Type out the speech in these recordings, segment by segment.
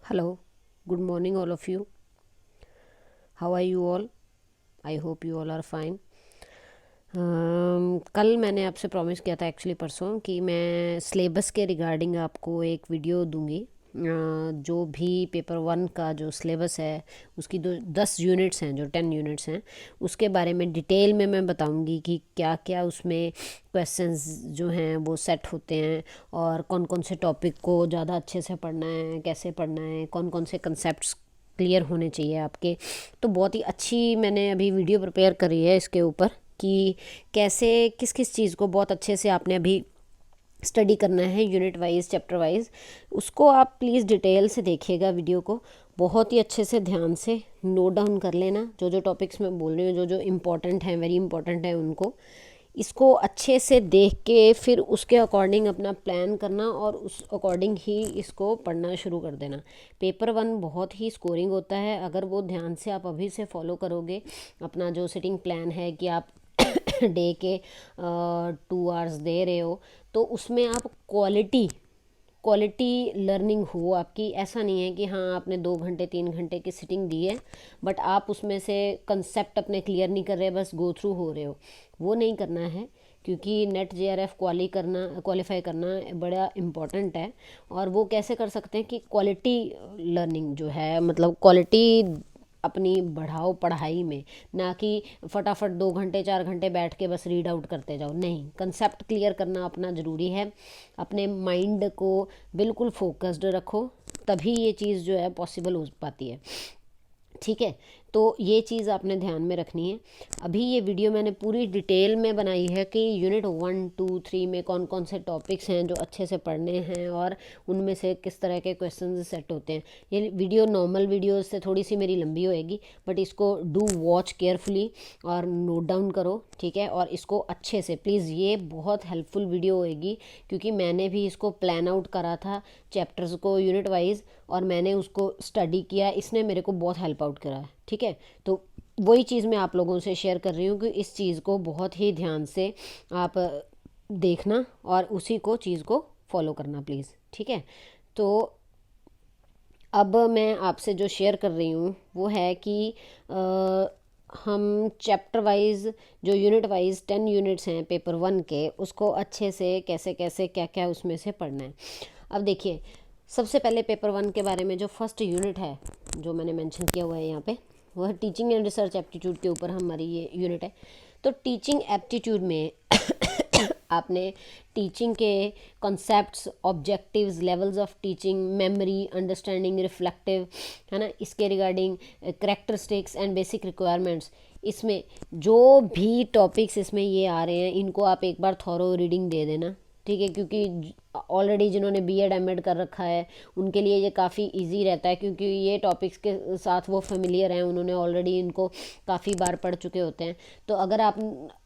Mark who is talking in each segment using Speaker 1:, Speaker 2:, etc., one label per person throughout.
Speaker 1: Hello, good morning, all of you. How are you all? I hope you all are fine. कल मैंने आपसे promise किया था actually परसों कि मैं सिलेबस के रिगार्डिंग आपको एक वीडियो दूंगी। जो भी पेपर वन का जो सिलेबस है उसकी 10 यूनिट्स हैं, जो 10 यूनिट्स हैं, उसके बारे में डिटेल में मैं बताऊंगी कि क्या क्या उसमें क्वेश्चंस जो हैं वो सेट होते हैं और कौन कौन से टॉपिक को ज़्यादा अच्छे से पढ़ना है, कैसे पढ़ना है, कौन कौन से कंसेप्ट क्लियर होने चाहिए आपके। तो बहुत ही अच्छी मैंने अभी वीडियो प्रिपेयर करी है इसके ऊपर कि कैसे किस किस चीज़ को बहुत अच्छे से आपने अभी स्टडी करना है, यूनिट वाइज, चैप्टर वाइज। उसको आप प्लीज़ डिटेल से देखिएगा वीडियो को, बहुत ही अच्छे से ध्यान से नोट डाउन कर लेना जो जो टॉपिक्स मैं बोल रही हूँ, जो जो इम्पोर्टेंट हैं, वेरी इंपॉर्टेंट है उनको। इसको अच्छे से देख के फिर उसके अकॉर्डिंग अपना प्लान करना और उस अकॉर्डिंग ही इसको पढ़ना शुरू कर देना। पेपर वन बहुत ही स्कोरिंग होता है अगर वो ध्यान से आप अभी से फॉलो करोगे। अपना जो सिटिंग प्लान है कि आप डे के 2 आवर्स दे रहे हो, तो उसमें आप क्वालिटी क्वालिटी लर्निंग हो आपकी। ऐसा नहीं है कि हाँ आपने 2 घंटे 3 घंटे की सिटिंग दी है बट आप उसमें से कंसेप्ट अपने क्लियर नहीं कर रहे, बस गो थ्रू हो रहे हो। वो नहीं करना है, क्योंकि नेट जेआरएफ क्वालिफाई करना बड़ा इम्पॉर्टेंट है। और वो कैसे कर सकते हैं कि क्वालिटी लर्निंग जो है, मतलब क्वालिटी अपनी बढ़ाओ पढ़ाई में, ना कि फटाफट 2 घंटे 4 घंटे बैठ के बस रीड आउट करते जाओ। नहीं, कंसेप्ट क्लियर करना अपना ज़रूरी है। अपने माइंड को बिल्कुल फोकस्ड रखो, तभी ये चीज़ जो है पॉसिबल हो पाती है। ठीक है, तो ये चीज़ आपने ध्यान में रखनी है। अभी ये वीडियो मैंने पूरी डिटेल में बनाई है कि यूनिट 1 2 3 में कौन कौन से टॉपिक्स हैं जो अच्छे से पढ़ने हैं और उनमें से किस तरह के क्वेश्चन सेट होते हैं। ये वीडियो नॉर्मल वीडियो से थोड़ी सी मेरी लंबी होएगी, बट इसको डू वॉच केयरफुली और नोट डाउन करो। ठीक है, और इसको अच्छे से प्लीज़, ये बहुत हेल्पफुल वीडियो होएगी क्योंकि मैंने भी इसको प्लान आउट करा था चैप्टर्स को यूनिट वाइज, और मैंने उसको स्टडी किया, इसने मेरे को बहुत हेल्प आउट करा है। ठीक है, तो वही चीज़ मैं आप लोगों से शेयर कर रही हूँ कि इस चीज़ को बहुत ही ध्यान से आप देखना और उसी को चीज़ को फॉलो करना प्लीज़। ठीक है, तो अब मैं आपसे जो शेयर कर रही हूँ वो है कि हम चैप्टर वाइज, जो यूनिट वाइज 10 यूनिट्स हैं पेपर वन के, उसको अच्छे से कैसे कैसे क्या क्या उसमें से पढ़ना है। अब देखिए, सबसे पहले पेपर वन के बारे में जो फर्स्ट यूनिट है जो मैंने मेंशन किया हुआ है यहाँ पे, वह टीचिंग एंड रिसर्च एप्टीट्यूड के ऊपर हमारी ये यूनिट है। तो टीचिंग एप्टीट्यूड में आपने टीचिंग के concepts, objectives, levels of teaching, memory, understanding, reflective, है ना, इसके regarding characteristics and basic requirements, इसमें जो भी टॉपिक्स इसमें ये आ रहे हैं इनको आप एक बार थॉरो रीडिंग दे देना। ठीक है, क्योंकि ऑलरेडी जिन्होंने बीएड एमएड कर रखा है उनके लिए ये काफ़ी इजी रहता है, क्योंकि ये टॉपिक्स के साथ वो फेमिलियर हैं, उन्होंने ऑलरेडी इनको काफ़ी बार पढ़ चुके होते हैं। तो अगर आप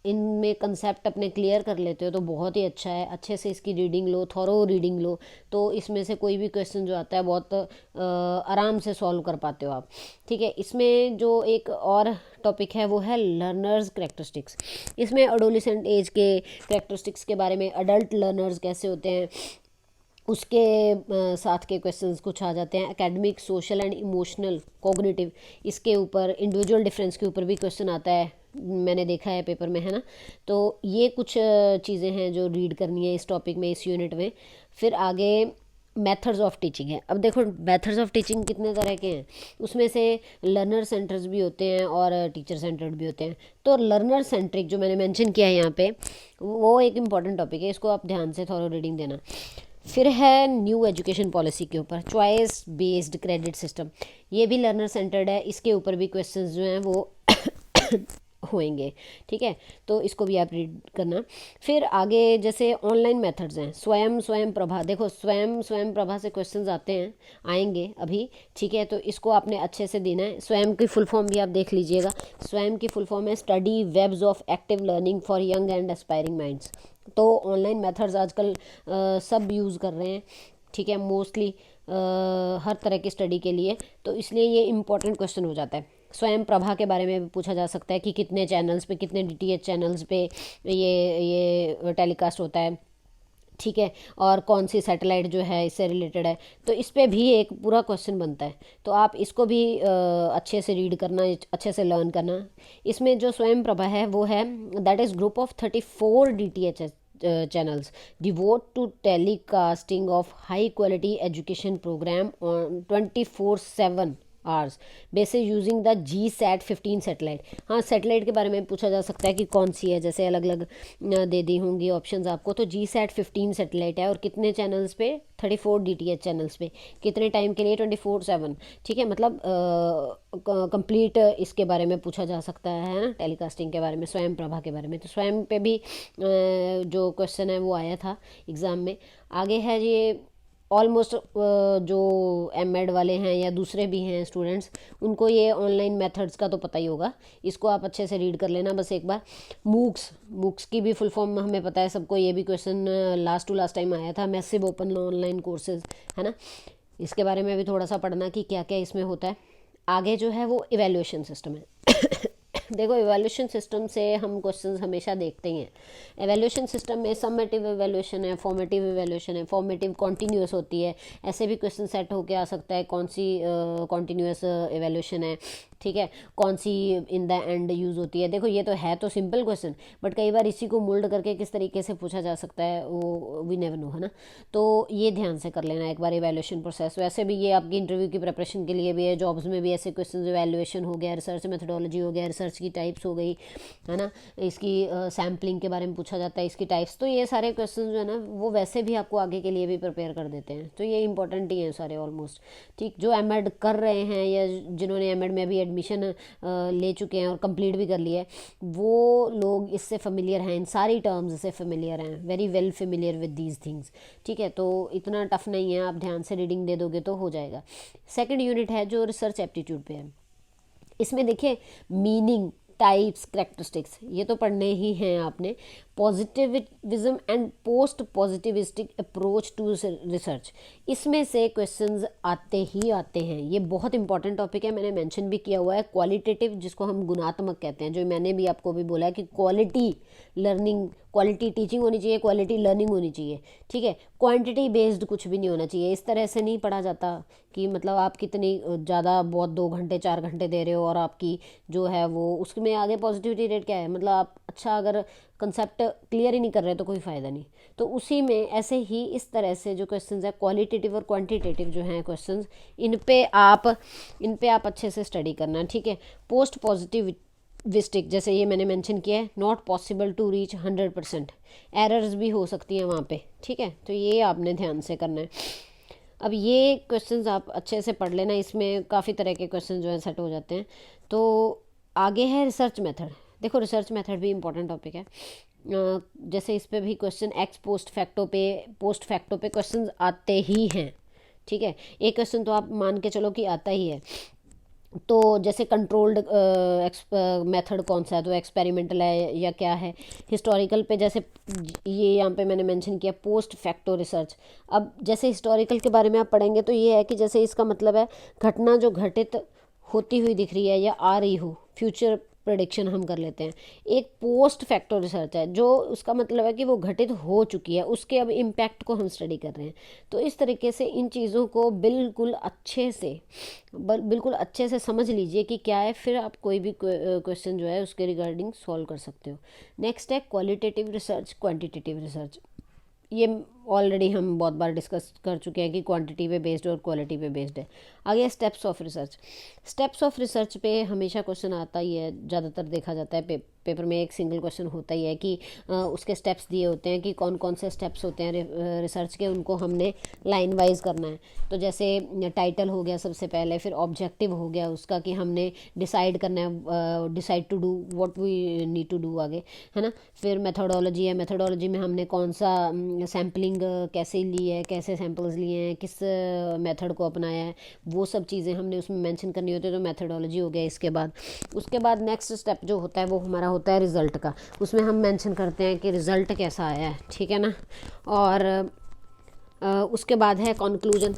Speaker 1: इनमें कंसेप्ट अपने क्लियर कर लेते हो तो बहुत ही अच्छा है। अच्छे से इसकी रीडिंग लो, थॉरो रीडिंग लो, तो इसमें से कोई भी क्वेश्चन जो आता है बहुत आराम से सॉल्व कर पाते हो आप। ठीक है, इसमें जो एक और टॉपिक है वो है लर्नर्स करेक्टरिस्टिक्स। इसमें एडोलेसेंट एज के करेक्टरिस्टिक्स के बारे में, अडल्ट लर्नर्स कैसे होते हैं उसके साथ के क्वेश्चंस कुछ आ जाते हैं। Academic, social and emotional, cognitive, इसके ऊपर इंडिविजुअल डिफरेंस के ऊपर भी क्वेश्चन आता है, मैंने देखा है पेपर में, है ना। तो ये कुछ चीज़ें हैं जो रीड करनी है इस टॉपिक में, इस यूनिट में। फिर आगे मेथड्स ऑफ टीचिंग है। अब देखो, मेथड्स ऑफ टीचिंग कितने तरह के हैं, उसमें से लर्नर सेंटर्स भी होते हैं और टीचर सेंटर्ड भी होते हैं। तो लर्नर सेंट्रिक जो मैंने मेंशन किया है यहाँ पे, वो एक इम्पॉर्टेंट टॉपिक है, इसको आप ध्यान से थॉरो रीडिंग देना। फिर है न्यू एजुकेशन पॉलिसी के ऊपर, चॉइस बेस्ड क्रेडिट सिस्टम, ये भी लर्नर सेंटर्ड है, इसके ऊपर भी क्वेश्चंस जो हैं वो होंगे। ठीक है, तो इसको भी आप रीड करना। फिर आगे जैसे ऑनलाइन मेथड्स हैं, स्वयं प्रभा, देखो स्वयं प्रभा से क्वेश्चंस आते हैं, आएंगे अभी। ठीक है, तो इसको आपने अच्छे से देना है। स्वयं की फुल फॉर्म भी आप देख लीजिएगा। स्वयं की फुल फॉर्म है study webs of active learning for young and aspiring minds. तो ऑनलाइन मेथड्स आजकल सब यूज़ कर रहे हैं। ठीक है, मोस्टली हर तरह की स्टडी के लिए, तो इसलिए ये इम्पोर्टेंट क्वेश्चन हो जाता है। स्वयं प्रभा के बारे में भी पूछा जा सकता है कि कितने चैनल्स पे, कितने डीटीएच चैनल्स पे ये टेलीकास्ट होता है। ठीक है, और कौन सी सैटेलाइट जो है इससे रिलेटेड है, तो इस पे भी एक पूरा क्वेश्चन बनता है। तो आप इसको भी अच्छे से रीड करना, अच्छे से लर्न करना। इसमें जो स्वयं प्रभा है वो है that is group of 34 DTH channels devote to telecasting of high quality education program on 24/7 hours basis using the GSAT-15 satellite. हाँ, सेटेलाइट के बारे में पूछा जा सकता है कि कौन सी है, जैसे अलग अलग दे दी होंगी ऑप्शंस आपको। तो GSAT-15 सेटेलाइट है और कितने चैनल्स पे, 34 DTH चैनल्स पे, कितने टाइम के लिए, 24/7। ठीक है, मतलब कंप्लीट इसके बारे में पूछा जा सकता है ना, टेलीकास्टिंग के बारे में, स्वयं प्रभा के बारे में। तो स्वयं पे भी जो क्वेश्चन है वो आया था एग्ज़ाम में। आगे है ये ऑलमोस्ट जो एमएड वाले हैं या दूसरे भी हैं स्टूडेंट्स, उनको ये ऑनलाइन मेथड्स का तो पता ही होगा। इसको आप अच्छे से रीड कर लेना बस एक बार। मूक्स की भी फुल फॉर्म हमें पता है सबको, ये भी question last to last time आया था, मैसिव ओपन ऑनलाइन कोर्सेज, है ना। इसके बारे में भी थोड़ा सा पढ़ना कि क्या क्या इसमें होता है। आगे जो है वो इवैल्यूएशन सिस्टम है। देखो, इवैल्यूएशन सिस्टम से हम क्वेश्चंस हमेशा देखते ही हैं। इवैल्यूएशन सिस्टम में समेटिव इवैल्यूएशन है, फॉर्मेटिव इवैल्यूएशन है। फॉर्मेटिव कॉन्टीन्यूअस होती है, ऐसे भी क्वेश्चन सेट होके आ सकता है कौन सी कॉन्टीन्यूअस इवैल्यूएशन है, ठीक है, कौन सी इन द एंड यूज़ होती है। देखो, ये तो है तो सिंपल क्वेश्चन, बट कई बार इसी को मोल्ड करके किस तरीके से पूछा जा सकता है वो वी नेवर नो, है ना। तो ये ध्यान से कर लेना एक बार इवैल्यूएशन प्रोसेस। वैसे भी ये आपकी इंटरव्यू की प्रिपरेशन के लिए भी है, जॉब्स में भी ऐसे क्वेश्चन, इवैल्यूएशन हो गया, रिसर्च मेथडोलॉजी हो गया, रिसर्च की टाइप्स हो गई, है ना, इसकी सैम्पलिंग के बारे में पूछा जाता है, इसकी टाइप्स। तो ये सारे क्वेश्चन जो है ना वो वैसे भी आपको आगे के लिए भी प्रिपेयर कर देते हैं। तो ये इंपॉर्टेंट ही हैं सारे ऑलमोस्ट। ठीक, जो एमएड कर रहे हैं या जिन्होंने एमएड में भी एडमिशन ले चुके हैं और कंप्लीट भी कर लिया है, वो लोग इससे फेमिलियर हैं, इन सारी टर्म्स से फेमिलियर हैं, very well familiar with these things. ठीक है, तो इतना टफ नहीं है, आप ध्यान से रीडिंग दे दोगे तो हो जाएगा। सेकंड यूनिट है जो रिसर्च एप्टीट्यूड पे है। इसमें देखिए मीनिंग, टाइप्स, करेक्टरिस्टिक्स, ये तो पढ़ने ही हैं आपने। Positivism and post positivistic approach to research, इसमें से क्वेश्चंस आते ही आते हैं। ये बहुत इंपॉर्टेंट टॉपिक है, मैंने मेंशन भी किया हुआ है। क्वालिटेटिव, जिसको हम गुणात्मक कहते हैं, जो मैंने भी आपको भी बोला है कि क्वालिटी लर्निंग, क्वालिटी टीचिंग होनी चाहिए, क्वालिटी लर्निंग होनी चाहिए। ठीक है, क्वांटिटी बेस्ड कुछ भी नहीं होना चाहिए। इस तरह से नहीं पढ़ा जाता कि मतलब आप कितनी ज़्यादा, बहुत 2 घंटे 4 घंटे दे रहे हो और आपकी जो है वो, उसमें आगे पॉजिटिविटी रेट क्या है, मतलब आप अच्छा अगर कंसेप्ट क्लियर ही नहीं कर रहे तो कोई फ़ायदा नहीं। तो उसी में ऐसे ही इस तरह से जो क्वेश्चंस है क्वालिटेटिव और क्वांटिटेटिव जो हैं क्वेश्चंस, इन पे आप अच्छे से स्टडी करना। ठीक है, पोस्ट पॉजिटिविस्टिक, जैसे ये मैंने मेंशन किया है, not possible to reach 100%, errors भी हो सकती हैं वहाँ पे। ठीक है, तो ये आपने ध्यान से करना है। अब ये क्वेश्चंस आप अच्छे से पढ़ लेना, इसमें काफ़ी तरह के क्वेश्चन जो है सेट हो जाते हैं। तो आगे है रिसर्च मेथड। देखो, रिसर्च मेथड भी इंपॉर्टेंट टॉपिक है। जैसे इस पे भी क्वेश्चन एक्स पोस्ट फैक्टो पे क्वेश्चन आते ही हैं। ठीक है, एक क्वेश्चन तो आप मान के चलो कि आता ही है। तो जैसे कंट्रोल्ड मेथड कौन सा है, तो एक्सपेरिमेंटल है या क्या है। हिस्टोरिकल पे जैसे ये यहाँ पे मैंने मेंशन किया पोस्ट फैक्टो रिसर्च। अब जैसे हिस्टोरिकल के बारे में आप पढ़ेंगे तो ये है कि जैसे इसका मतलब है घटना जो घटित होती हुई दिख रही है या आ रही हो, फ्यूचर प्रेडिक्शन हम कर लेते हैं। एक पोस्ट फैक्टर रिसर्च है जो उसका मतलब है कि वो घटित हो चुकी है, उसके अब इम्पैक्ट को हम स्टडी कर रहे हैं। तो इस तरीके से इन चीज़ों को बिल्कुल अच्छे से समझ लीजिए कि क्या है, फिर आप कोई भी क्वेश्चन जो है उसके रिगार्डिंग सॉल्व कर सकते हो। नेक्स्ट है क्वालिटेटिव रिसर्च, क्वांटिटेटिव रिसर्च। ये ऑलरेडी हम बहुत बार डिस्कस कर चुके हैं कि क्वांटिटी पे बेस्ड और क्वालिटी पे बेस्ड है। आगे steps of research. Steps of research पे हमेशा क्वेश्चन आता ही है, ज़्यादातर देखा जाता है पेपर में एक सिंगल क्वेश्चन होता ही है कि उसके स्टेप्स दिए होते हैं कि कौन कौन से स्टेप्स होते हैं रिसर्च के, उनको हमने लाइन वाइज करना है। तो जैसे टाइटल हो गया सबसे पहले, फिर ऑब्जेक्टिव हो गया उसका कि हमने डिसाइड करना है, decide to do what we need to do आगे, है ना। फिर मेथोडोलॉजी है, मेथोडोलॉजी में हमने कौन सा सैम्पलिंग कैसे ली है, कैसे सैम्पल्स लिए हैं, किस मेथड को अपनाया है, वो सब चीज़ें हमने उसमें मेंशन करनी होती है। तो मेथोडोलॉजी हो गया। उसके बाद नेक्स्ट स्टेप जो होता है वो हमारा होता है रिज़ल्ट का। उसमें हम मेंशन करते हैं कि रिज़ल्ट कैसा आया है, ठीक है ना। और उसके बाद है कंक्लूजन।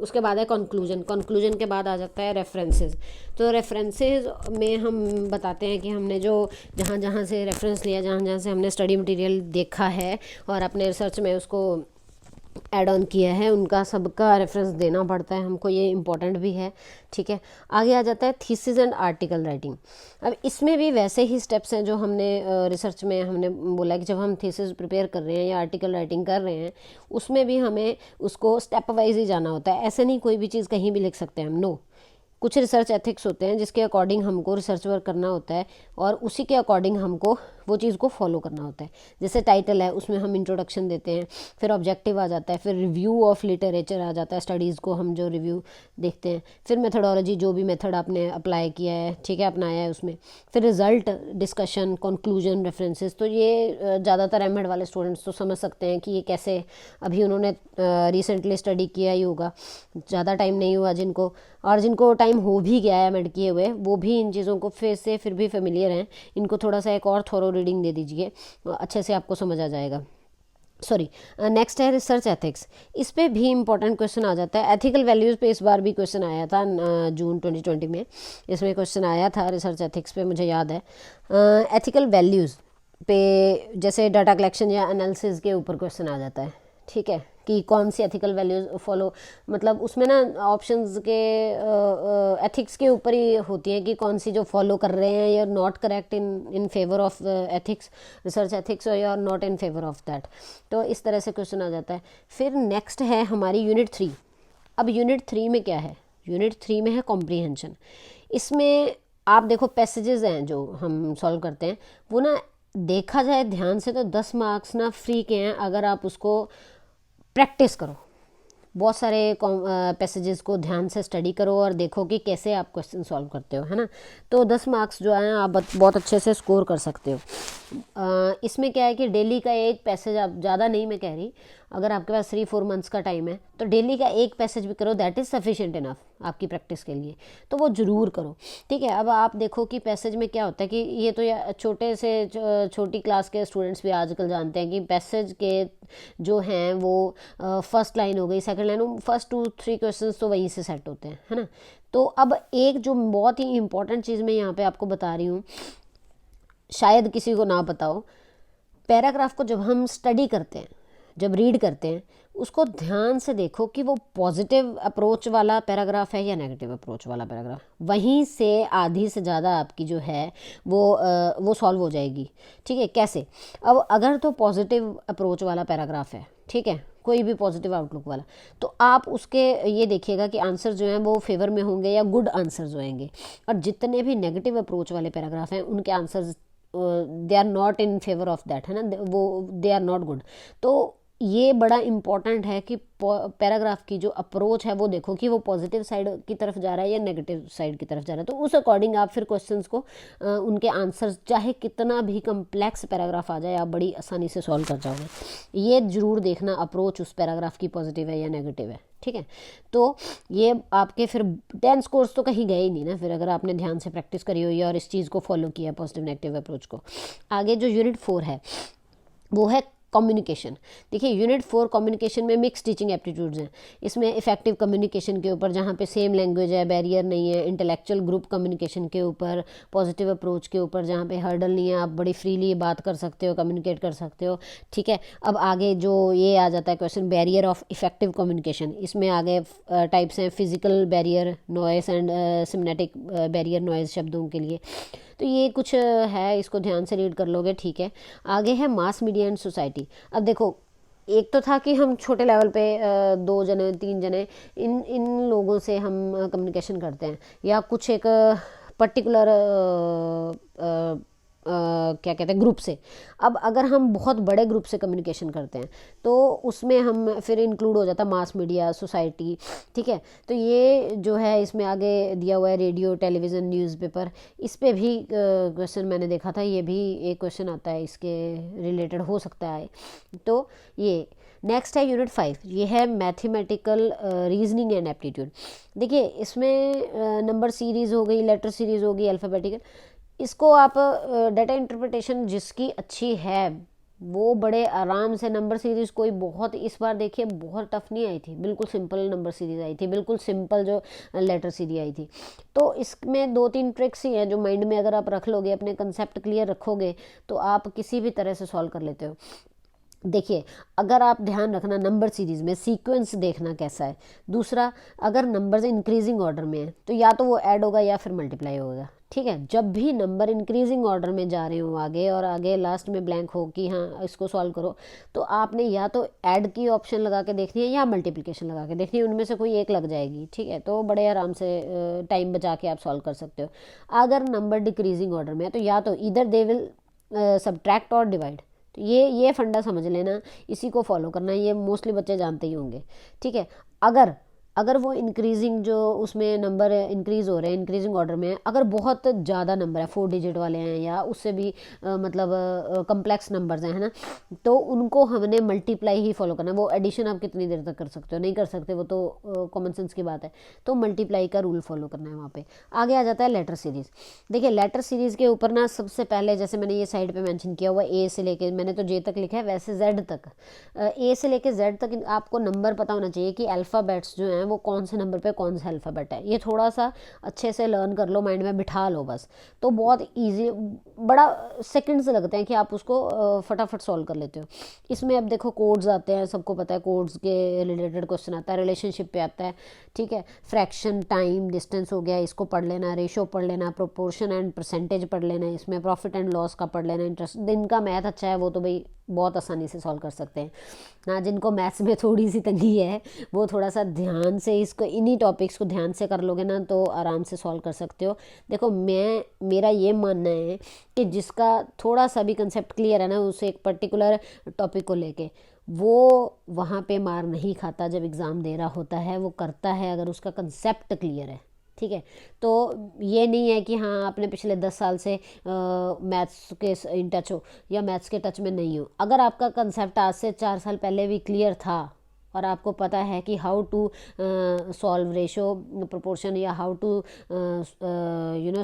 Speaker 1: उसके बाद है कंक्लूजन, कंक्लूजन के बाद आ जाता है रेफरेंसेस। तो रेफरेंसेस में हम बताते हैं कि हमने जो जहाँ जहाँ से रेफरेंस लिया, जहाँ जहाँ से हमने स्टडी मटेरियल देखा है और अपने रिसर्च में उसको ऐड ऑन किया है, उनका सबका रेफरेंस देना पड़ता है हमको, ये इम्पोर्टेंट भी है। ठीक है, आगे आ जाता है थीसिस एंड आर्टिकल राइटिंग। अब इसमें भी वैसे ही स्टेप्स हैं जो हमने रिसर्च में हमने बोला कि जब हम थीसिस प्रिपेयर कर रहे हैं या आर्टिकल राइटिंग कर रहे हैं, उसमें भी हमें उसको स्टेप वाइज ही जाना होता है। ऐसे नहीं कोई भी चीज़ कहीं भी लिख सकते हैं हम, नो। कुछ रिसर्च एथिक्स होते हैं जिसके अकॉर्डिंग हमको रिसर्च वर्क करना होता है और उसी के अकॉर्डिंग हमको वो चीज़ को फॉलो करना होता है। जैसे टाइटल है, उसमें हम इंट्रोडक्शन देते हैं, फिर ऑब्जेक्टिव आ जाता है, फिर रिव्यू ऑफ लिटरेचर आ जाता है, स्टडीज़ को हम जो रिव्यू देखते हैं, फिर मेथडोलॉजी, जो भी मेथड आपने अप्लाई किया है, ठीक है, अपनाया है उसमें, फिर रिजल्ट, डिस्कशन, कंक्लूजन, रेफरेंसेस। तो ये ज़्यादातर एमएड वाले स्टूडेंट्स तो समझ सकते हैं कि ये कैसे, अभी उन्होंने रिसेंटली स्टडी किया ही होगा, ज़्यादा टाइम नहीं हुआ जिनको, और जिनको टाइम हो भी गया है एमएड किए हुए, वो भी इन चीज़ों को फिर भी फेमिलियर हैं। इनको थोड़ा सा एक और थोरो रीडिंग दे दीजिए, अच्छे से आपको समझ आ जाएगा। सॉरी, नेक्स्ट है रिसर्च एथिक्स। इस पे भी इंपॉर्टेंट क्वेश्चन आ जाता है। एथिकल वैल्यूज़ पे इस बार भी क्वेश्चन आया था, जून 2020 में इसमें क्वेश्चन आया था रिसर्च एथिक्स पे, मुझे याद है। एथिकल वैल्यूज़ पे जैसे डाटा कलेक्शन या एनालिसिस के ऊपर क्वेश्चन आ जाता है, ठीक है, कि कौन सी एथिकल वैल्यूज़ फॉलो, मतलब उसमें ना ऑप्शंस के एथिक्स के ऊपर ही होती है कि कौन सी जो फॉलो कर रहे हैं, या not correct in favour of ethics, research ethics, और या not in favour of that. तो इस तरह से क्वेश्चन आ जाता है। फिर नेक्स्ट है हमारी यूनिट 3। अब यूनिट 3 में क्या है? यूनिट 3 में है कॉम्प्रीहेंशन। इसमें आप देखो पैसेजेस हैं जो हम सॉल्व करते हैं, वो ना देखा जाए ध्यान से तो 10 मार्क्स ना फ्री के हैं अगर आप उसको प्रैक्टिस करो। बहुत सारे पैसेजेस को ध्यान से स्टडी करो और देखो कि कैसे आप क्वेश्चन सॉल्व करते हो, है ना। तो 10 मार्क्स जो हैं आप बहुत अच्छे से स्कोर कर सकते हो। इसमें क्या है कि डेली का एक पैसेज, आप ज़्यादा नहीं मैं कह रही, अगर आपके पास 3-4 मंथ्स का टाइम है तो डेली का एक पैसेज भी करो, दैट इज़ सफिशिएंट इनफ आपकी प्रैक्टिस के लिए। तो वो ज़रूर करो, ठीक है। अब आप देखो कि पैसेज में क्या होता है कि ये तो छोटे से छोटी क्लास के स्टूडेंट्स भी आजकल जानते हैं कि पैसेज के जो हैं वो फर्स्ट लाइन हो गई, सेकंड लाइन, फर्स्ट 2-3 क्वेश्चंस तो वहीं से सेट होते हैं, है ना। तो अब एक जो बहुत ही इंपॉर्टेंट चीज़ मैं यहाँ पे आपको बता रही हूँ, शायद किसी को ना पता हो, पैराग्राफ को जब हम स्टडी करते हैं, जब रीड करते हैं, उसको ध्यान से देखो कि वो पॉजिटिव अप्रोच वाला पैराग्राफ है या नेगेटिव अप्रोच वाला पैराग्राफ। वहीं से आधी से ज़्यादा आपकी जो है वो सॉल्व हो जाएगी, ठीक है। कैसे? अब अगर तो पॉजिटिव अप्रोच वाला पैराग्राफ है, ठीक है, कोई भी पॉजिटिव आउटलुक वाला, तो आप उसके ये देखिएगा कि आंसर जो हैं वो फेवर में होंगे या गुड आंसर्स होंगे। और जितने भी नेगेटिव अप्रोच वाले पैराग्राफ हैं उनके answers they are not in favour of that, है ना, वो दे आर नॉट गुड। तो ये बड़ा इम्पॉर्टेंट है कि पैराग्राफ की जो अप्रोच है वो देखो कि वो पॉजिटिव साइड की तरफ जा रहा है या नेगेटिव साइड की तरफ जा रहा है। तो उस अकॉर्डिंग आप फिर क्वेश्चंस को उनके आंसर्स, चाहे कितना भी कम्प्लेक्स पैराग्राफ आ जाए, आप बड़ी आसानी से सॉल्व कर जाओगे। ये ज़रूर देखना अप्रोच उस पैराग्राफ की पॉजिटिव है या नेगेटिव है, ठीक है। तो ये आपके फिर 10 स्कोर्स तो कहीं गए ही नहीं ना, फिर अगर आपने ध्यान से प्रैक्टिस करी हुई है और इस चीज़ को फॉलो किया, पॉजिटिव नेगेटिव अप्रोच को। आगे जो यूनिट 4 है वो है कम्युनिकेशन। देखिए यूनिट 4 कम्युनिकेशन में मिक्स टीचिंग एप्टीट्यूड्स हैं। इसमें इफेक्टिव कम्युनिकेशन के ऊपर, जहाँ पे सेम लैंग्वेज है, बैरियर नहीं है, इंटेलेक्चुअल ग्रुप कम्युनिकेशन के ऊपर, पॉजिटिव अप्रोच के ऊपर, जहाँ पे हर्डल नहीं है, आप बड़ी फ्रीली बात कर सकते हो, कम्युनिकेट कर सकते हो, ठीक है। अब आगे जो ये आ जाता है question, barrier of effective communication. इसमें आगे टाइप्स हैं, physical barrier, noise and semantic barrier, noise शब्दों के लिए। तो ये कुछ है, इसको ध्यान से रीड कर लोगे, ठीक है। आगे है मास मीडिया एंड सोसाइटी। अब देखो, एक तो था कि हम छोटे लेवल पे 2 जने 3 जने इन लोगों से हम कम्युनिकेशन करते हैं, या कुछ एक पर्टिकुलर क्या कहते हैं ग्रुप से। अब अगर हम बहुत बड़े ग्रुप से कम्युनिकेशन करते हैं तो उसमें हम फिर इंक्लूड हो जाता मास मीडिया, सोसाइटी, ठीक है। तो ये जो है इसमें आगे दिया हुआ है रेडियो, टेलीविज़न, न्यूज़पेपर। इस पे भी क्वेश्चन मैंने देखा था, ये भी एक क्वेश्चन आता है, इसके रिलेटेड हो सकता है। तो ये नेक्स्ट है यूनिट 5, ये है मैथमेटिकल रीजनिंग एंड एप्टीट्यूड। देखिए इसमें नंबर सीरीज़ हो गई, लेटर सीरीज़ हो गई, अल्फ़ाबेटिकल। इसको आप डाटा इंटरप्रिटेशन जिसकी अच्छी है, वो बड़े आराम से नंबर सीरीज़ कोई बहुत इस बार देखिए बहुत टफ नहीं आई थी, बिल्कुल सिंपल नंबर सीरीज़ आई थी, बिल्कुल सिंपल जो लेटर सीरीज आई थी। तो इसमें 2-3 ट्रिक्स ही हैं जो माइंड में अगर आप रख लोगे, अपने कंसेप्ट क्लियर रखोगे, तो आप किसी भी तरह से सॉल्व कर लेते हो। देखिए, अगर आप ध्यान रखना नंबर सीरीज़ में सीक्वेंस देखना कैसा है। दूसरा, अगर नंबर्स इंक्रीजिंग ऑर्डर में है तो या तो वो ऐड होगा या फिर मल्टीप्लाई होगा, ठीक है। जब भी नंबर इंक्रीजिंग ऑर्डर में जा रहे हो आगे, और आगे लास्ट में ब्लैंक हो कि हाँ इसको सॉल्व करो, तो आपने या तो ऐड की ऑप्शन लगा के देखनी है या मल्टीप्लिकेशन लगा के देखनी है, उनमें से कोई एक लग जाएगी, ठीक है। तो बड़े आराम से टाइम बचा के आप सॉल्व कर सकते हो। अगर नंबर डिक्रीजिंग ऑर्डर में है तो या तो इधर दे विल सब्ट्रैक्ट और डिवाइड। तो ये फंडा समझ लेना, इसी को फॉलो करना, ये मोस्टली बच्चे जानते ही होंगे, ठीक है। अगर वो इंक्रीजिंग जो उसमें नंबर इंक्रीज़ हो रहे हैं इंक्रीजिंग ऑर्डर में, अगर बहुत ज़्यादा नंबर है 4 डिजिट वाले हैं या उससे भी मतलब कम्प्लेक्स नंबर्स हैं, है ना, तो उनको हमने मल्टीप्लाई ही फॉलो करना है। वो एडिशन आप कितनी देर तक कर सकते हो, नहीं कर सकते, वो तो कॉमन सेंस की बात है। तो मल्टीप्लाई का रूल फॉलो करना है वहाँ पे। आगे आ जाता है लेटर सीरीज़। देखिए, लेटर सीरीज़ के ऊपर ना सबसे पहले, जैसे मैंने ये साइड पर मैंशन किया हुआ, ए से लेके, मैंने तो जे तक लिखा है, वैसे जेड तक, ए से लेके जेड तक आपको नंबर पता होना चाहिए कि अल्फ़ाबेट्स जो हैं वो कौन से नंबर पे कौन सा अल्फ़ाबेट है। ये थोड़ा सा अच्छे से लर्न कर लो, माइंड में बिठा लो बस, तो बहुत इजी, बड़ा सेकंड्स लगते हैं कि आप उसको फटाफट सॉल्व कर लेते हो। इसमें अब देखो कोड्स आते हैं, सबको पता है कोड्स के रिलेटेड क्वेश्चन आता है, रिलेशनशिप पे आता है, ठीक है। फ्रैक्शन, टाइम, डिस्टेंस हो गया, इसको पढ़ लेना, रेशो पढ़ लेना, प्रोपोर्शन एंड परसेंटेज पढ़ लेना, इसमें प्रॉफिट एंड लॉस का पढ़ लेना, इंटरेस्ट। जिनका मैथ अच्छा है वो तो भाई बहुत आसानी से सॉल्व कर सकते हैं। हाँ, जिनको मैथ्स में थोड़ी सी तंगी है वो थोड़ा सा ध्यान से इसको, इन्हीं टॉपिक्स को ध्यान से कर लोगे ना तो आराम से सॉल्व कर सकते हो। देखो, मेरा ये मानना है कि जिसका थोड़ा सा भी कंसेप्ट क्लियर है ना, उसे एक पर्टिकुलर टॉपिक को लेके, वो वहाँ पे मार नहीं खाता जब एग्ज़ाम दे रहा होता है, वो करता है अगर उसका कंसेप्ट क्लियर है, ठीक है। तो ये नहीं है कि हाँ आपने पिछले 10 साल से मैथ्स के इन टच हो या मैथ्स के टच में नहीं हो। अगर आपका कंसेप्ट आज से 4 साल पहले भी क्लियर था और आपको पता है कि how to solve ratio, proportion, या हाउ टू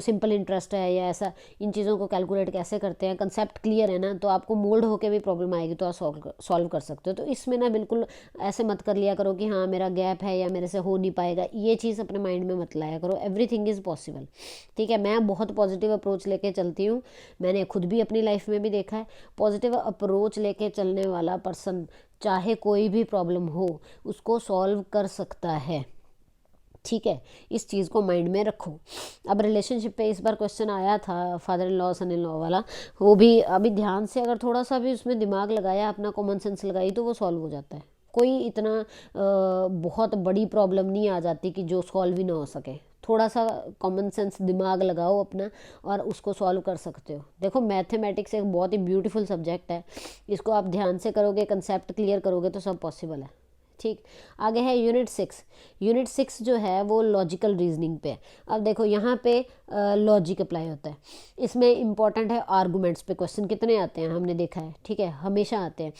Speaker 1: सिंपल इंटरेस्ट है या ऐसा, इन चीज़ों को कैलकुलेट कैसे करते हैं, कंसेप्ट क्लियर है ना, तो आपको मोल्ड होकर भी प्रॉब्लम आएगी तो आप सॉल्व कर सकते हो। तो इसमें ना बिल्कुल ऐसे मत कर लिया करो कि हाँ मेरा गैप है या मेरे से हो नहीं पाएगा, ये चीज़ अपने माइंड में मत लाया करो। एवरीथिंग इज़ पॉसिबल, ठीक है। मैं बहुत पॉजिटिव अप्रोच लेके चलती हूँ, मैंने खुद भी अपनी लाइफ में भी देखा है। पॉजिटिव अप्रोच लेके चलने वाला पर्सन चाहे कोई भी प्रॉब्लम हो उसको सॉल्व कर सकता है, ठीक है। इस चीज़ को माइंड में रखो। अब रिलेशनशिप पे इस बार क्वेश्चन आया था, father in law son in law वाला, वो भी अभी ध्यान से अगर थोड़ा सा भी उसमें दिमाग लगाया, अपना कॉमन सेंस लगाई, तो वो सॉल्व हो जाता है। कोई इतना बहुत बड़ी प्रॉब्लम नहीं आ जाती कि जो सॉल्व ही ना हो सके। थोड़ा सा कॉमन सेंस दिमाग लगाओ अपना और उसको सॉल्व कर सकते हो। देखो, मैथमेटिक्स एक बहुत ही ब्यूटीफुल सब्जेक्ट है, इसको आप ध्यान से करोगे, कंसेप्ट क्लियर करोगे तो सब पॉसिबल है, ठीक। आगे है यूनिट 6। यूनिट 6 जो है वो लॉजिकल रीजनिंग पे है। अब देखो, यहाँ पे लॉजिक अप्लाई होता है। इसमें इंपॉर्टेंट है आर्गूमेंट्स पे क्वेश्चन कितने आते हैं, हमने देखा है, ठीक है, हमेशा आते हैं।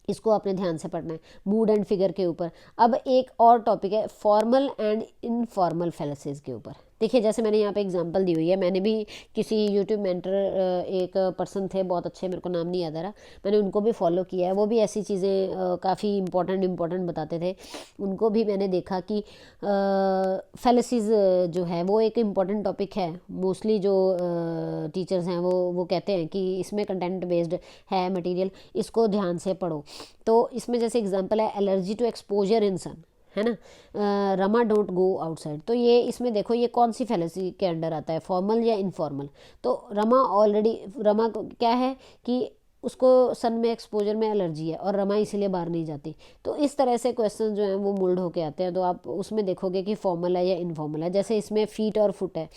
Speaker 1: इसको आपने ध्यान से पढ़ना है, मूड एंड फिगर के ऊपर। अब एक और टॉपिक है फॉर्मल एंड इनफॉर्मल फैलेसीज के ऊपर। देखिए, जैसे मैंने यहाँ पे एग्जांपल दी हुई है, मैंने भी किसी यूट्यूब मेंटर, एक पर्सन थे बहुत अच्छे, मेरे को नाम नहीं याद आ रहा, मैंने उनको भी फॉलो किया है। वो भी ऐसी चीज़ें काफ़ी इंपॉर्टेंट बताते थे। उनको भी मैंने देखा कि फैलेसीज जो है वो एक इम्पॉर्टेंट टॉपिक है। मोस्टली जो टीचर्स हैं वो कहते हैं कि इसमें कंटेंट बेस्ड है मटेरियल, इसको ध्यान से पढ़ो। तो इसमें जैसे एग्जांपल है एलर्जी टू एक्सपोजर इन सन, है ना, रमा डोंट गो आउटसाइड। तो ये इसमें देखो ये कौन सी फैलेसी के अंडर आता है, फॉर्मल या इनफॉर्मल। तो रमा को क्या है कि उसको सन में एक्सपोजर में एलर्जी है और रमा इसीलिए बाहर नहीं जाती। तो इस तरह से क्वेश्चन जो हैं वो मोल्ड होके आते हैं। तो आप उसमें देखोगे कि फॉर्मल है या इनफॉर्मल है। जैसे इसमें फीट और फुट है,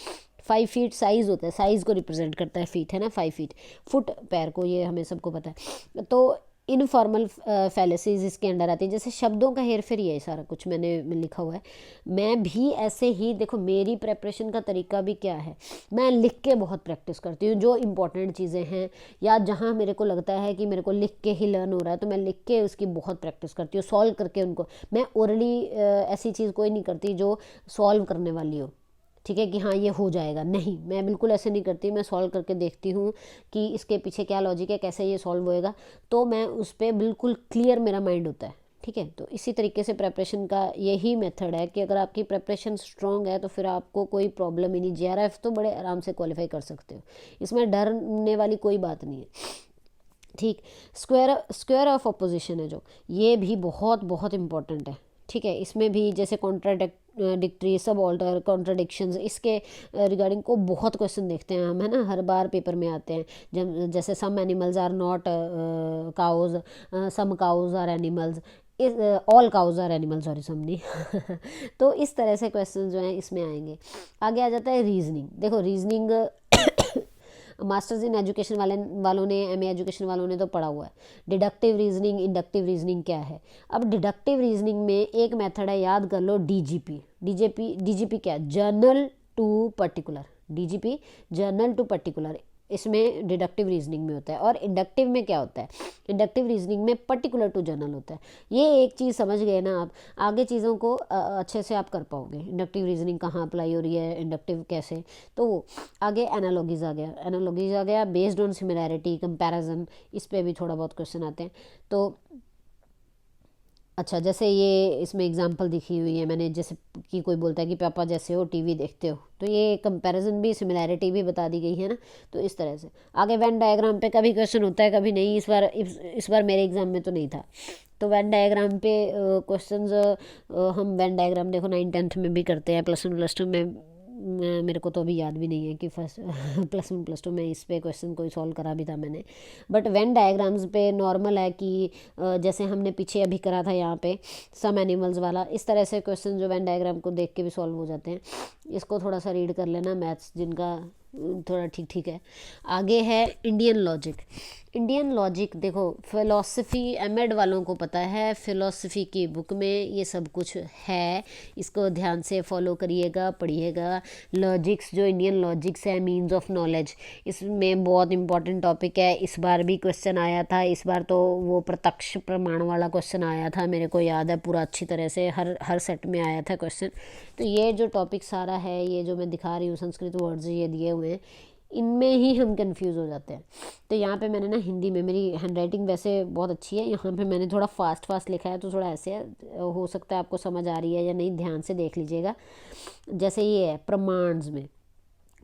Speaker 1: 5 फीट साइज़ होता है, साइज़ को रिप्रेजेंट करता है फीट, है ना, 5 फीट, फुट पैर को, ये हमें सबको पता है। तो इनफॉर्मल फैलेसीज इसके अंडर आती है। जैसे शब्दों का हेर फेर ही है सारा कुछ मैंने लिखा हुआ है। मैं भी ऐसे ही, देखो मेरी प्रेपरेशन का तरीका भी क्या है, मैं लिख के बहुत प्रैक्टिस करती हूँ। जो इंपॉर्टेंट चीज़ें हैं या जहाँ मेरे को लगता है कि मेरे को लिख के ही लर्न हो रहा है, तो मैं लिख के उसकी बहुत प्रैक्टिस करती हूँ, सॉल्व करके उनको। मैं ओरली ऐसी चीज़ कोई नहीं करती जो सॉल्व करने वाली हो, ठीक है, कि हाँ ये हो जाएगा। नहीं, मैं बिल्कुल ऐसे नहीं करती, मैं सॉल्व करके देखती हूँ कि इसके पीछे क्या लॉजिक है, कैसे ये सॉल्व होएगा, तो मैं उस पर बिल्कुल क्लियर मेरा माइंड होता है। ठीक है, तो इसी तरीके से प्रेपरेशन का यही मेथड है कि अगर आपकी प्रेपरेशन स्ट्रांग है तो फिर आपको कोई प्रॉब्लम ही नहीं, JRF तो बड़े आराम से क्वालिफाई कर सकते हो, इसमें डरने वाली कोई बात नहीं है। ठीक, स्क्वायर ऑफ अपोजिशन है जो, ये भी बहुत बहुत इंपॉर्टेंट है। ठीक है, इसमें भी जैसे कॉन्ट्राडिक्टरी, सब ऑल्टर, कॉन्ट्राडिक्शंस, इसके रिगार्डिंग को बहुत क्वेश्चन देखते हैं हम, है ना, हर बार पेपर में आते हैं। जब जैसे some animals are not cows, some cows are animals, all cows are animal, sorry some नहीं तो इस तरह से क्वेश्चन जो हैं इसमें आएंगे। आगे आ जाता है रीजनिंग। देखो रीजनिंग मास्टर्स इन एजुकेशन वालों ने, MA एजुकेशन वालों ने तो पढ़ा हुआ है। डिडक्टिव रीजनिंग, इंडक्टिव रीजनिंग क्या है। अब डिडक्टिव रीजनिंग में एक मेथड है, याद कर लो, DGP क्या है, general to particular, DGP general to particular, इसमें डिडक्टिव रीजनिंग में होता है। और इंडक्टिव में क्या होता है, इंडक्टिव रीजनिंग में पर्टिकुलर टू जनरल होता है। ये एक चीज़ समझ गए ना आप, आगे चीज़ों को अच्छे से आप कर पाओगे। इंडक्टिव रीजनिंग कहाँ अप्लाई हो रही है, इंडक्टिव कैसे, तो वो आगे एनालॉजीज आ गया, बेस्ड ऑन सिमिलैरिटी, कंपैरिजन, इस पर भी थोड़ा बहुत क्वेश्चन आते हैं। तो अच्छा, जैसे ये इसमें एग्जांपल दिखी हुई है मैंने, जैसे कि कोई बोलता है कि पापा जैसे हो टीवी देखते हो, तो ये कंपैरिजन भी, सिमिलैरिटी भी बता दी गई है ना। तो इस तरह से आगे वेन डायग्राम पे कभी क्वेश्चन होता है कभी नहीं, इस बार मेरे एग्जाम में तो नहीं था। तो वेन डायग्राम पे क्वेश्चंस हम वेन डायग्राम देखो 9th-10th में भी करते हैं, +1 +2 में मेरे को तो अभी याद भी नहीं है कि फर्स्ट +1 +2 में इस पे क्वेश्चन कोई सॉल्व करा भी था मैंने। बट वेन डायग्राम्स पे नॉर्मल है कि जैसे हमने पीछे अभी करा था यहाँ पे सम एनिमल्स वाला, इस तरह से क्वेश्चन जो वेन डायग्राम को देख के भी सॉल्व हो जाते हैं। इसको थोड़ा सा रीड कर लेना, मैथ्स जिनका थोड़ा ठीक ठीक है। आगे है इंडियन लॉजिक। इंडियन लॉजिक देखो, फ़िलॉसफी एमएड वालों को पता है, फ़िलॉसफी की बुक में ये सब कुछ है, इसको ध्यान से फॉलो करिएगा, पढ़िएगा। लॉजिक्स जो इंडियन लॉजिक्स है, मीन्स ऑफ नॉलेज, इसमें बहुत इंपॉर्टेंट टॉपिक है। इस बार भी क्वेश्चन आया था, इस बार तो वो प्रत्यक्ष प्रमाण वाला क्वेश्चन आया था, मेरे को याद है पूरा अच्छी तरह से, हर सेट में आया था क्वेश्चन। तो ये जो टॉपिक सारा है, ये जो मैं दिखा रही हूँ संस्कृत वर्ड्स ये दिए हुए हैं, इनमें ही हम कंफ्यूज हो जाते हैं। तो यहाँ पे मैंने ना हिंदी में, मेरी हैंडराइटिंग वैसे बहुत अच्छी है, यहाँ पे मैंने थोड़ा फास्ट लिखा है, तो थोड़ा ऐसे है, हो सकता है आपको समझ आ रही है या नहीं, ध्यान से देख लीजिएगा। जैसे ये है प्रमाण्स में,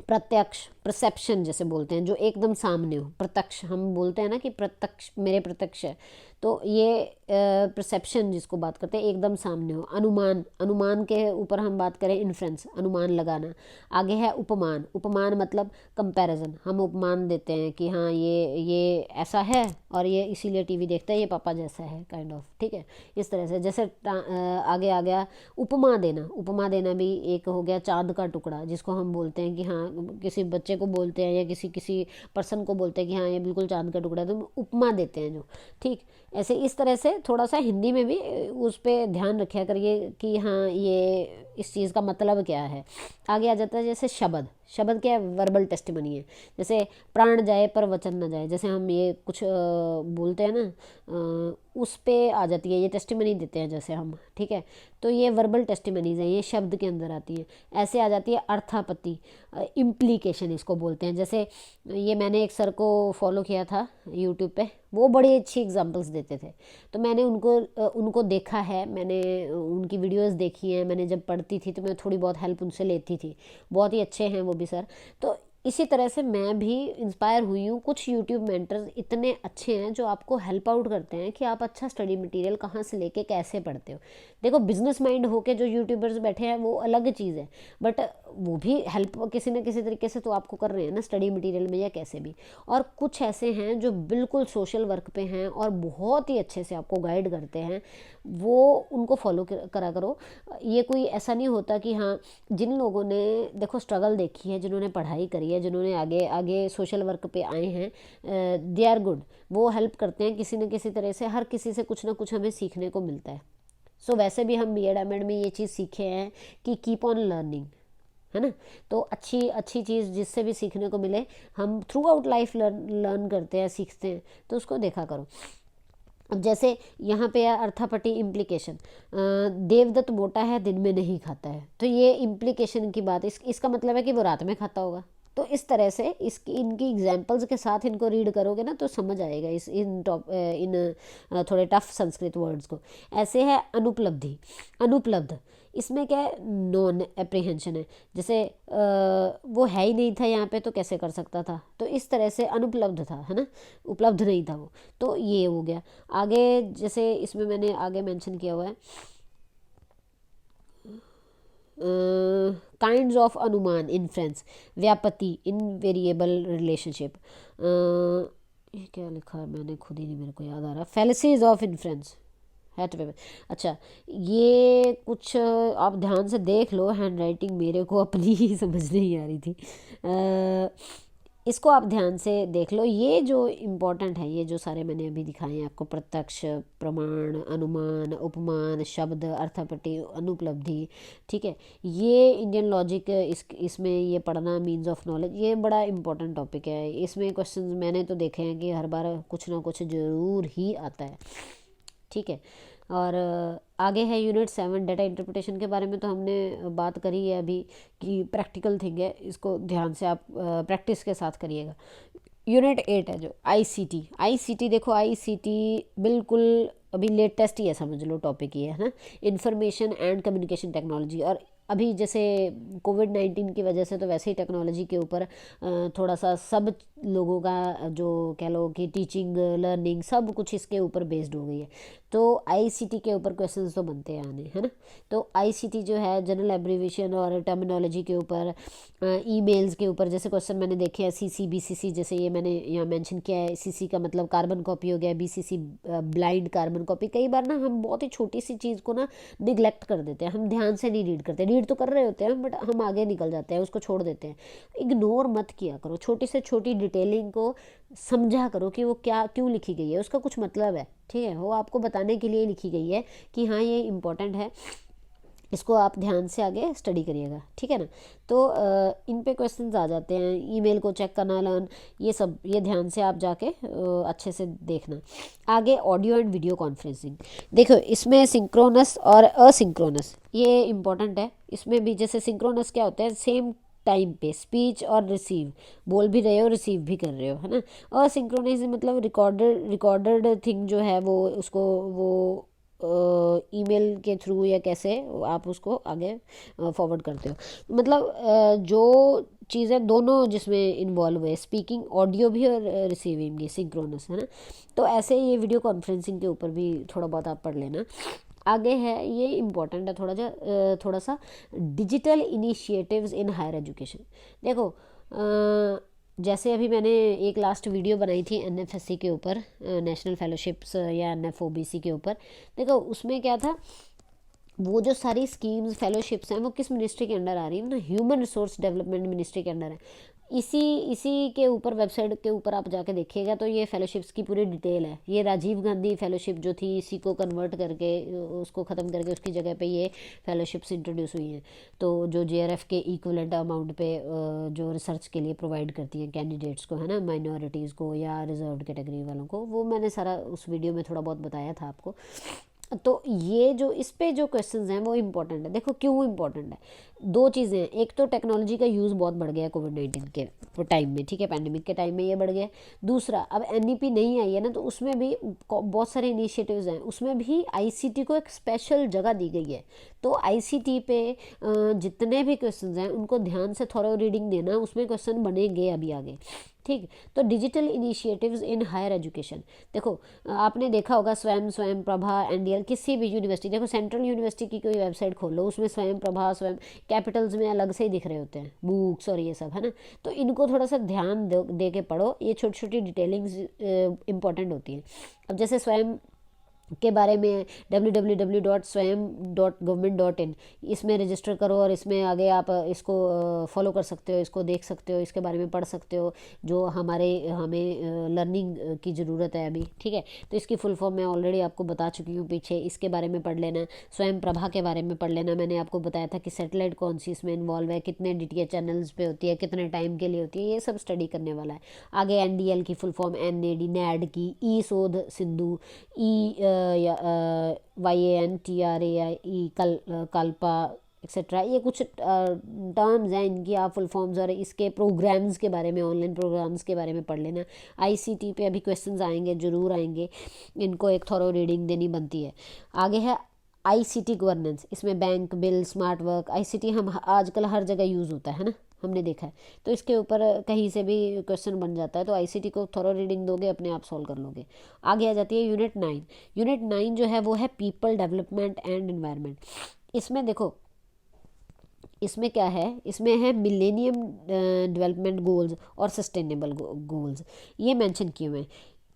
Speaker 1: प्रत्यक्ष, परसेप्शन जैसे बोलते हैं, जो एकदम सामने हो। प्रत्यक्ष हम बोलते हैं ना कि प्रत्यक्ष, मेरे प्रत्यक्ष है, तो ये परसेप्शन जिसको बात करते हैं एकदम सामने हो। अनुमान, अनुमान के ऊपर हम बात करें, इन्फ्रेंस, अनुमान लगाना। आगे है उपमान, उपमान मतलब कंपैरिजन, हम उपमान देते हैं कि हाँ ये ऐसा है और ये इसीलिए टीवी देखता है, ये पापा जैसा है, काइंड ऑफ। ठीक है, इस तरह से। जैसे आगे आ गया उपमा देना, उपमा देना भी एक हो गया, चांद का टुकड़ा, जिसको हम बोलते हैं कि हाँ किसी बच्चे को बोलते हैं या किसी पर्सन को बोलते हैं कि हाँ ये बिल्कुल चांद का टुकड़ा है, तो उपमा देते हैं जो। ठीक, ऐसे इस तरह से थोड़ा सा हिंदी में भी उस पर ध्यान रखा करिए कि हाँ ये इस चीज़ का मतलब क्या है। आगे आ जाता है जैसे शब्द, शब्द क्या है, वर्बल टेस्टिमनी है। जैसे प्राण जाए पर वचन न जाए, जैसे हम ये कुछ बोलते हैं ना, उस पे आ जाती है, ये टेस्टिमनी देते हैं जैसे हम। ठीक है, तो ये वर्बल टेस्टिमनीज हैं, ये शब्द के अंदर आती है। ऐसे आ जाती है अर्थापत्ति, इम्प्लीकेशन इसको बोलते हैं। जैसे ये मैंने एक सर को फॉलो किया था यूट्यूब पे, वो बड़ी अच्छी एग्जांपल्स देते थे, तो मैंने उनको देखा है, मैंने उनकी वीडियोस देखी हैं, मैंने जब पढ़ती थी तो मैं थोड़ी बहुत हेल्प उनसे लेती थी, बहुत ही अच्छे हैं वो भी सर। तो इसी तरह से मैं भी इंस्पायर हुई हूँ। कुछ यूट्यूब मेंटर्स इतने अच्छे हैं जो आपको हेल्प आउट करते हैं कि आप अच्छा स्टडी मटेरियल कहाँ से लेके कैसे पढ़ते हो। देखो बिजनेस माइंड होके जो यूट्यूबर्स बैठे हैं वो अलग चीज़ है, बट वो भी हेल्प किसी न किसी तरीके से तो आपको कर रहे हैं ना, स्टडी मटेरियल में या कैसे भी। और कुछ ऐसे हैं जो बिल्कुल सोशल वर्क पे हैं और बहुत ही अच्छे से आपको गाइड करते हैं, वो उनको फॉलो करा करो। ये कोई ऐसा नहीं होता कि हाँ, जिन लोगों ने देखो स्ट्रगल देखी है, जिन्होंने पढ़ाई करी है, जिन्होंने आगे आगे सोशल वर्क पे आए हैं, दे आर गुड, वो हेल्प करते हैं किसी न किसी तरह से। हर किसी से कुछ ना कुछ हमें सीखने को मिलता है। सो वैसे भी हम BEd M.Ed में ये चीज़ सीखे हैं कि कीप ऑन लर्निंग, है ना। तो अच्छी चीज़ जिससे भी सीखने को मिले, हम थ्रू आउट लाइफ लर्न करते हैं, सीखते हैं, तो उसको देखा करो। अब जैसे यहाँ पे है अर्थापट्टी इम्प्लीकेशन, देवदत्त मोटा है दिन में नहीं खाता है, तो ये इम्प्लीकेशन की बात, इसका मतलब है कि वो रात में खाता होगा। तो इस तरह से इसकी इनकी एग्जाम्पल्स के साथ इनको रीड करोगे ना तो समझ आएगा इस थोड़े टफ संस्कृत वर्ड्स को। ऐसे है अनुपलब्धि, अनुपलब्ध, इसमें क्या है, नॉन एप्रीहेंशन है। जैसे वो है ही नहीं था यहाँ पे तो कैसे कर सकता था, तो इस तरह से अनुपलब्ध था, है ना, उपलब्ध नहीं था वो, तो ये हो गया। आगे जैसे इसमें मैंने आगे मेंशन किया हुआ है काइंड्स ऑफ अनुमान, इन्फ्रेंस, व्यापति, इनवेरिएबल रिलेशनशिप, ये क्या लिखा है मैंने खुद ही नहीं मेरे को याद आ रहा, फैलेसीज ऑफ इन्फ्रेंस, हैट पेपर। अच्छा, ये कुछ आप ध्यान से देख लो, हैंड राइटिंग मेरे को अपनी ही समझ नहीं आ रही थी, इसको आप ध्यान से देख लो। ये जो इम्पोर्टेंट है, ये जो सारे मैंने अभी दिखाए हैं आपको, प्रत्यक्ष, प्रमाण, अनुमान, उपमान, शब्द, अर्थापट्टी, अनुपलब्धि, ठीक है, ये इंडियन लॉजिक, इसमें ये पढ़ना, मीन्स ऑफ नॉलेज, ये बड़ा इंपॉर्टेंट टॉपिक है। इसमें क्वेश्चंस मैंने तो देखे हैं कि हर बार कुछ ना कुछ ज़रूर ही आता है, ठीक है। और आगे है यूनिट 7, डाटा इंटरप्रिटेशन के बारे में तो हमने बात करी है अभी कि प्रैक्टिकल थिंग है, इसको ध्यान से आप प्रैक्टिस के साथ करिएगा। यूनिट 8 है जो आईसीटी, आईसीटी देखो, आईसीटी बिल्कुल अभी लेटेस्ट ही है, समझ लो टॉपिक ही है ना, इंफॉर्मेशन एंड कम्युनिकेशन टेक्नोलॉजी। और अभी जैसे कोविड-19 की वजह से तो वैसे ही टेक्नोलॉजी के ऊपर थोड़ा सा सब लोगों का जो कह लो कि टीचिंग, लर्निंग, सब कुछ इसके ऊपर बेस्ड हो गई है। तो आईसीटी के ऊपर क्वेश्चंस तो बनते हैं आने, है ना। तो आईसीटी जो है जनरल एब्रीविएशन और टर्मिनोलॉजी के ऊपर, ईमेल्स के ऊपर जैसे क्वेश्चन मैंने देखे हैं, सीसी, बीसीसी, जैसे ये मैंने यहाँ मेंशन किया है, सीसी का मतलब कार्बन कॉपी हो गया, बीसीसी ब्लाइंड कार्बन कॉपी। कई बार ना हम बहुत ही छोटी सी चीज़ को ना निगलेक्ट कर देते हैं, हम ध्यान से नहीं रीड करते, रीड तो कर रहे होते हैं बट हम आगे निकल जाते हैं, उसको छोड़ देते हैं। इग्नोर मत किया करो, छोटी से छोटी डिटेलिंग को समझा करो कि वो क्या क्यों लिखी गई है, उसका कुछ मतलब है, ठीक है, वो आपको बताने के लिए लिखी गई है कि हाँ ये इम्पोर्टेंट है, इसको आप ध्यान से आगे स्टडी करिएगा, ठीक है ना। तो इन पे क्वेश्चंस आ जाते हैं, ईमेल को चेक करना, लर्न, ये सब ये ध्यान से आप जाके अच्छे से देखना। आगे ऑडियो एंड वीडियो कॉन्फ्रेंसिंग, देखो इसमें सिंक्रोनस और असिंक्रोनस ये इम्पोर्टेंट है। इसमें भी जैसे सिंक्रोनस क्या होता है, सेम टाइम पे स्पीच और रिसीव, बोल भी रहे हो रिसीव भी कर रहे हो, है ना। असिंक्रोनस मतलब रिकॉर्डेड थिंग जो है वो उसको वो ईमेल के थ्रू या कैसे आप उसको आगे फॉरवर्ड करते हो। मतलब जो चीज़ें दोनों जिसमें इन्वॉल्व है, स्पीकिंग, ऑडियो भी और रिसीविंग भी, सिंक्रोनस, है ना। तो ऐसे ये वीडियो कॉन्फ्रेंसिंग के ऊपर भी थोड़ा बहुत आप पढ़ लेना। आगे है, ये इम्पोर्टेंट है थोड़ा सा, digital initiatives in higher education. देखो जैसे अभी मैंने एक लास्ट वीडियो बनाई थी एनएफएससी के ऊपर, नेशनल फेलोशिप्स या एनएफओबीसी के ऊपर। देखो उसमें क्या था, वो जो सारी स्कीम्स, फेलोशिप्स हैं वो किस मिनिस्ट्री के अंडर आ रही है ना, ह्यूमन रिसोर्स डेवलपमेंट मिनिस्ट्री के अंडर है। इसी के ऊपर, वेबसाइट के ऊपर आप जाके देखिएगा तो ये फेलोशिप्स की पूरी डिटेल है। ये राजीव गांधी फेलोशिप जो थी, इसी को कन्वर्ट करके उसको ख़त्म करके उसकी जगह पे ये फेलोशिप्स इंट्रोड्यूस हुई हैं, तो जो जेआरएफ के इक्विवेलेंट अमाउंट पे जो रिसर्च के लिए प्रोवाइड करती हैं कैंडिडेट्स को, है ना, माइनॉरिटीज़ को या रिजर्व्ड कैटेगरी वालों को, वो मैंने सारा उस वीडियो में थोड़ा बहुत बताया था आपको। तो ये जो इस पे जो क्वेश्चंस हैं वो इम्पोर्टेंट है। देखो क्यों इम्पोर्टेंट है, दो चीज़ें हैं, एक तो टेक्नोलॉजी का यूज़ बहुत बढ़ गया कोविड-19 के टाइम में, ठीक है, पैंडेमिक के टाइम में ये बढ़ गया। दूसरा, अब एनईपी नहीं आई है ना, तो उसमें भी बहुत सारे इनिशिएटिव्स हैं, उसमें भी आईसीटी को एक स्पेशल जगह दी गई है। तो आईसीटी पे जितने भी क्वेश्चंस हैं उनको ध्यान से थॉरो रीडिंग देना, उसमें क्वेश्चन बनेंगे अभी आगे, ठीक। तो digital initiatives in higher education, देखो आपने देखा होगा स्वयं प्रभा, एनडीएल, किसी भी यूनिवर्सिटी, देखो सेंट्रल यूनिवर्सिटी की कोई वेबसाइट खोलो, उसमें स्वयं प्रभा, स्वयं कैपिटल्स में अलग से ही दिख रहे होते हैं, बुक्स और ये सब, है ना। तो इनको थोड़ा सा ध्यान दे के पढ़ो, ये छोटी छोटी डिटेलिंग्स इंपॉर्टेंट होती हैं। अब जैसे स्वयं के बारे में www.swayam.government.in, इसमें रजिस्टर करो और इसमें आगे आप इसको फॉलो कर सकते हो, इसको देख सकते हो, इसके बारे में पढ़ सकते हो जो हमें लर्निंग की ज़रूरत है अभी। ठीक है, तो इसकी फुल फॉर्म मैं ऑलरेडी आपको बता चुकी हूँ पीछे, इसके बारे में पढ़ लेना। स्वयं प्रभा के बारे में पढ़ लेना, मैंने आपको बताया था कि सैटेलाइट कौन सी इसमें इन्वॉल्व है, कितने DTH चैनल्स पे होती है, कितने टाइम के लिए होती है, ये सब स्टडी करने वाला है। आगे NDL की फुल फॉर्म, NAD नैड की, ई शोध सिंधु, ई YANTRAI कल्पा एक्सेट्रा, ये कुछ टर्म्स हैं, इनकी आप फुल फॉर्म्स और इसके प्रोग्राम्स के बारे में, ऑनलाइन प्रोग्राम्स के बारे में पढ़ लेना। ICT पे अभी क्वेश्चंस आएंगे, ज़रूर आएंगे, इनको एक थॉरो रीडिंग देनी बनती है। आगे है ICT गवर्नेंस, इसमें bank, bill, smart work, ICT हम आजकल हर जगह यूज़ होता है ना, हमने देखा है, तो इसके ऊपर कहीं से भी क्वेश्चन बन जाता है, तो ICT को थोड़ा रीडिंग दोगे अपने आप सॉल्व कर लोगे। आगे आ जाती है यूनिट 9। यूनिट 9 जो है वो है पीपल डेवलपमेंट एंड एनवायरनमेंट। इसमें देखो, इसमें क्या है, इसमें है मिलेनियम डेवलपमेंट गोल्स और सस्टेनेबल गोल्स, ये मेंशन किए हुए हैं।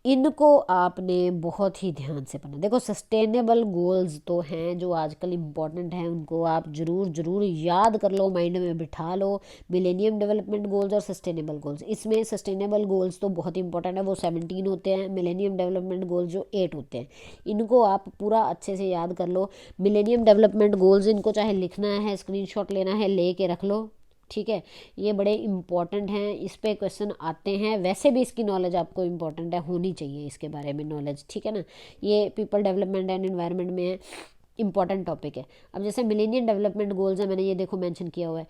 Speaker 1: इनको आपने बहुत ही ध्यान से पढ़ना। देखो, सस्टेनेबल गोल्स तो हैं जो आजकल इम्पॉर्टेंट हैं, उनको आप ज़रूर ज़रूर याद कर लो, माइंड में बिठा लो। मिलेनियम डेवलपमेंट गोल्स और सस्टेनेबल गोल्स, इसमें सस्टेनेबल गोल्स तो बहुत इंपॉर्टेंट है, वो 17 होते हैं। मिलेनियम डेवलपमेंट गोल्स जो 8 होते हैं, इनको आप पूरा अच्छे से याद कर लो। मिलेनियम डेवलपमेंट गोल्स, इनको चाहे लिखना है, स्क्रीनशॉट लेना है, ले के रख लो। ठीक है, ये बड़े इंपॉर्टेंट हैं, इस पे क्वेश्चन आते हैं। वैसे भी इसकी नॉलेज आपको इंपॉर्टेंट है, होनी चाहिए इसके बारे में नॉलेज। ठीक है ना, ये पीपल डेवलपमेंट एंड एनवायरनमेंट में है, इंपॉर्टेंट टॉपिक है। अब जैसे मिलेनियम डेवलपमेंट गोल्स है, मैंने ये देखो मेंशन किया हुआ है,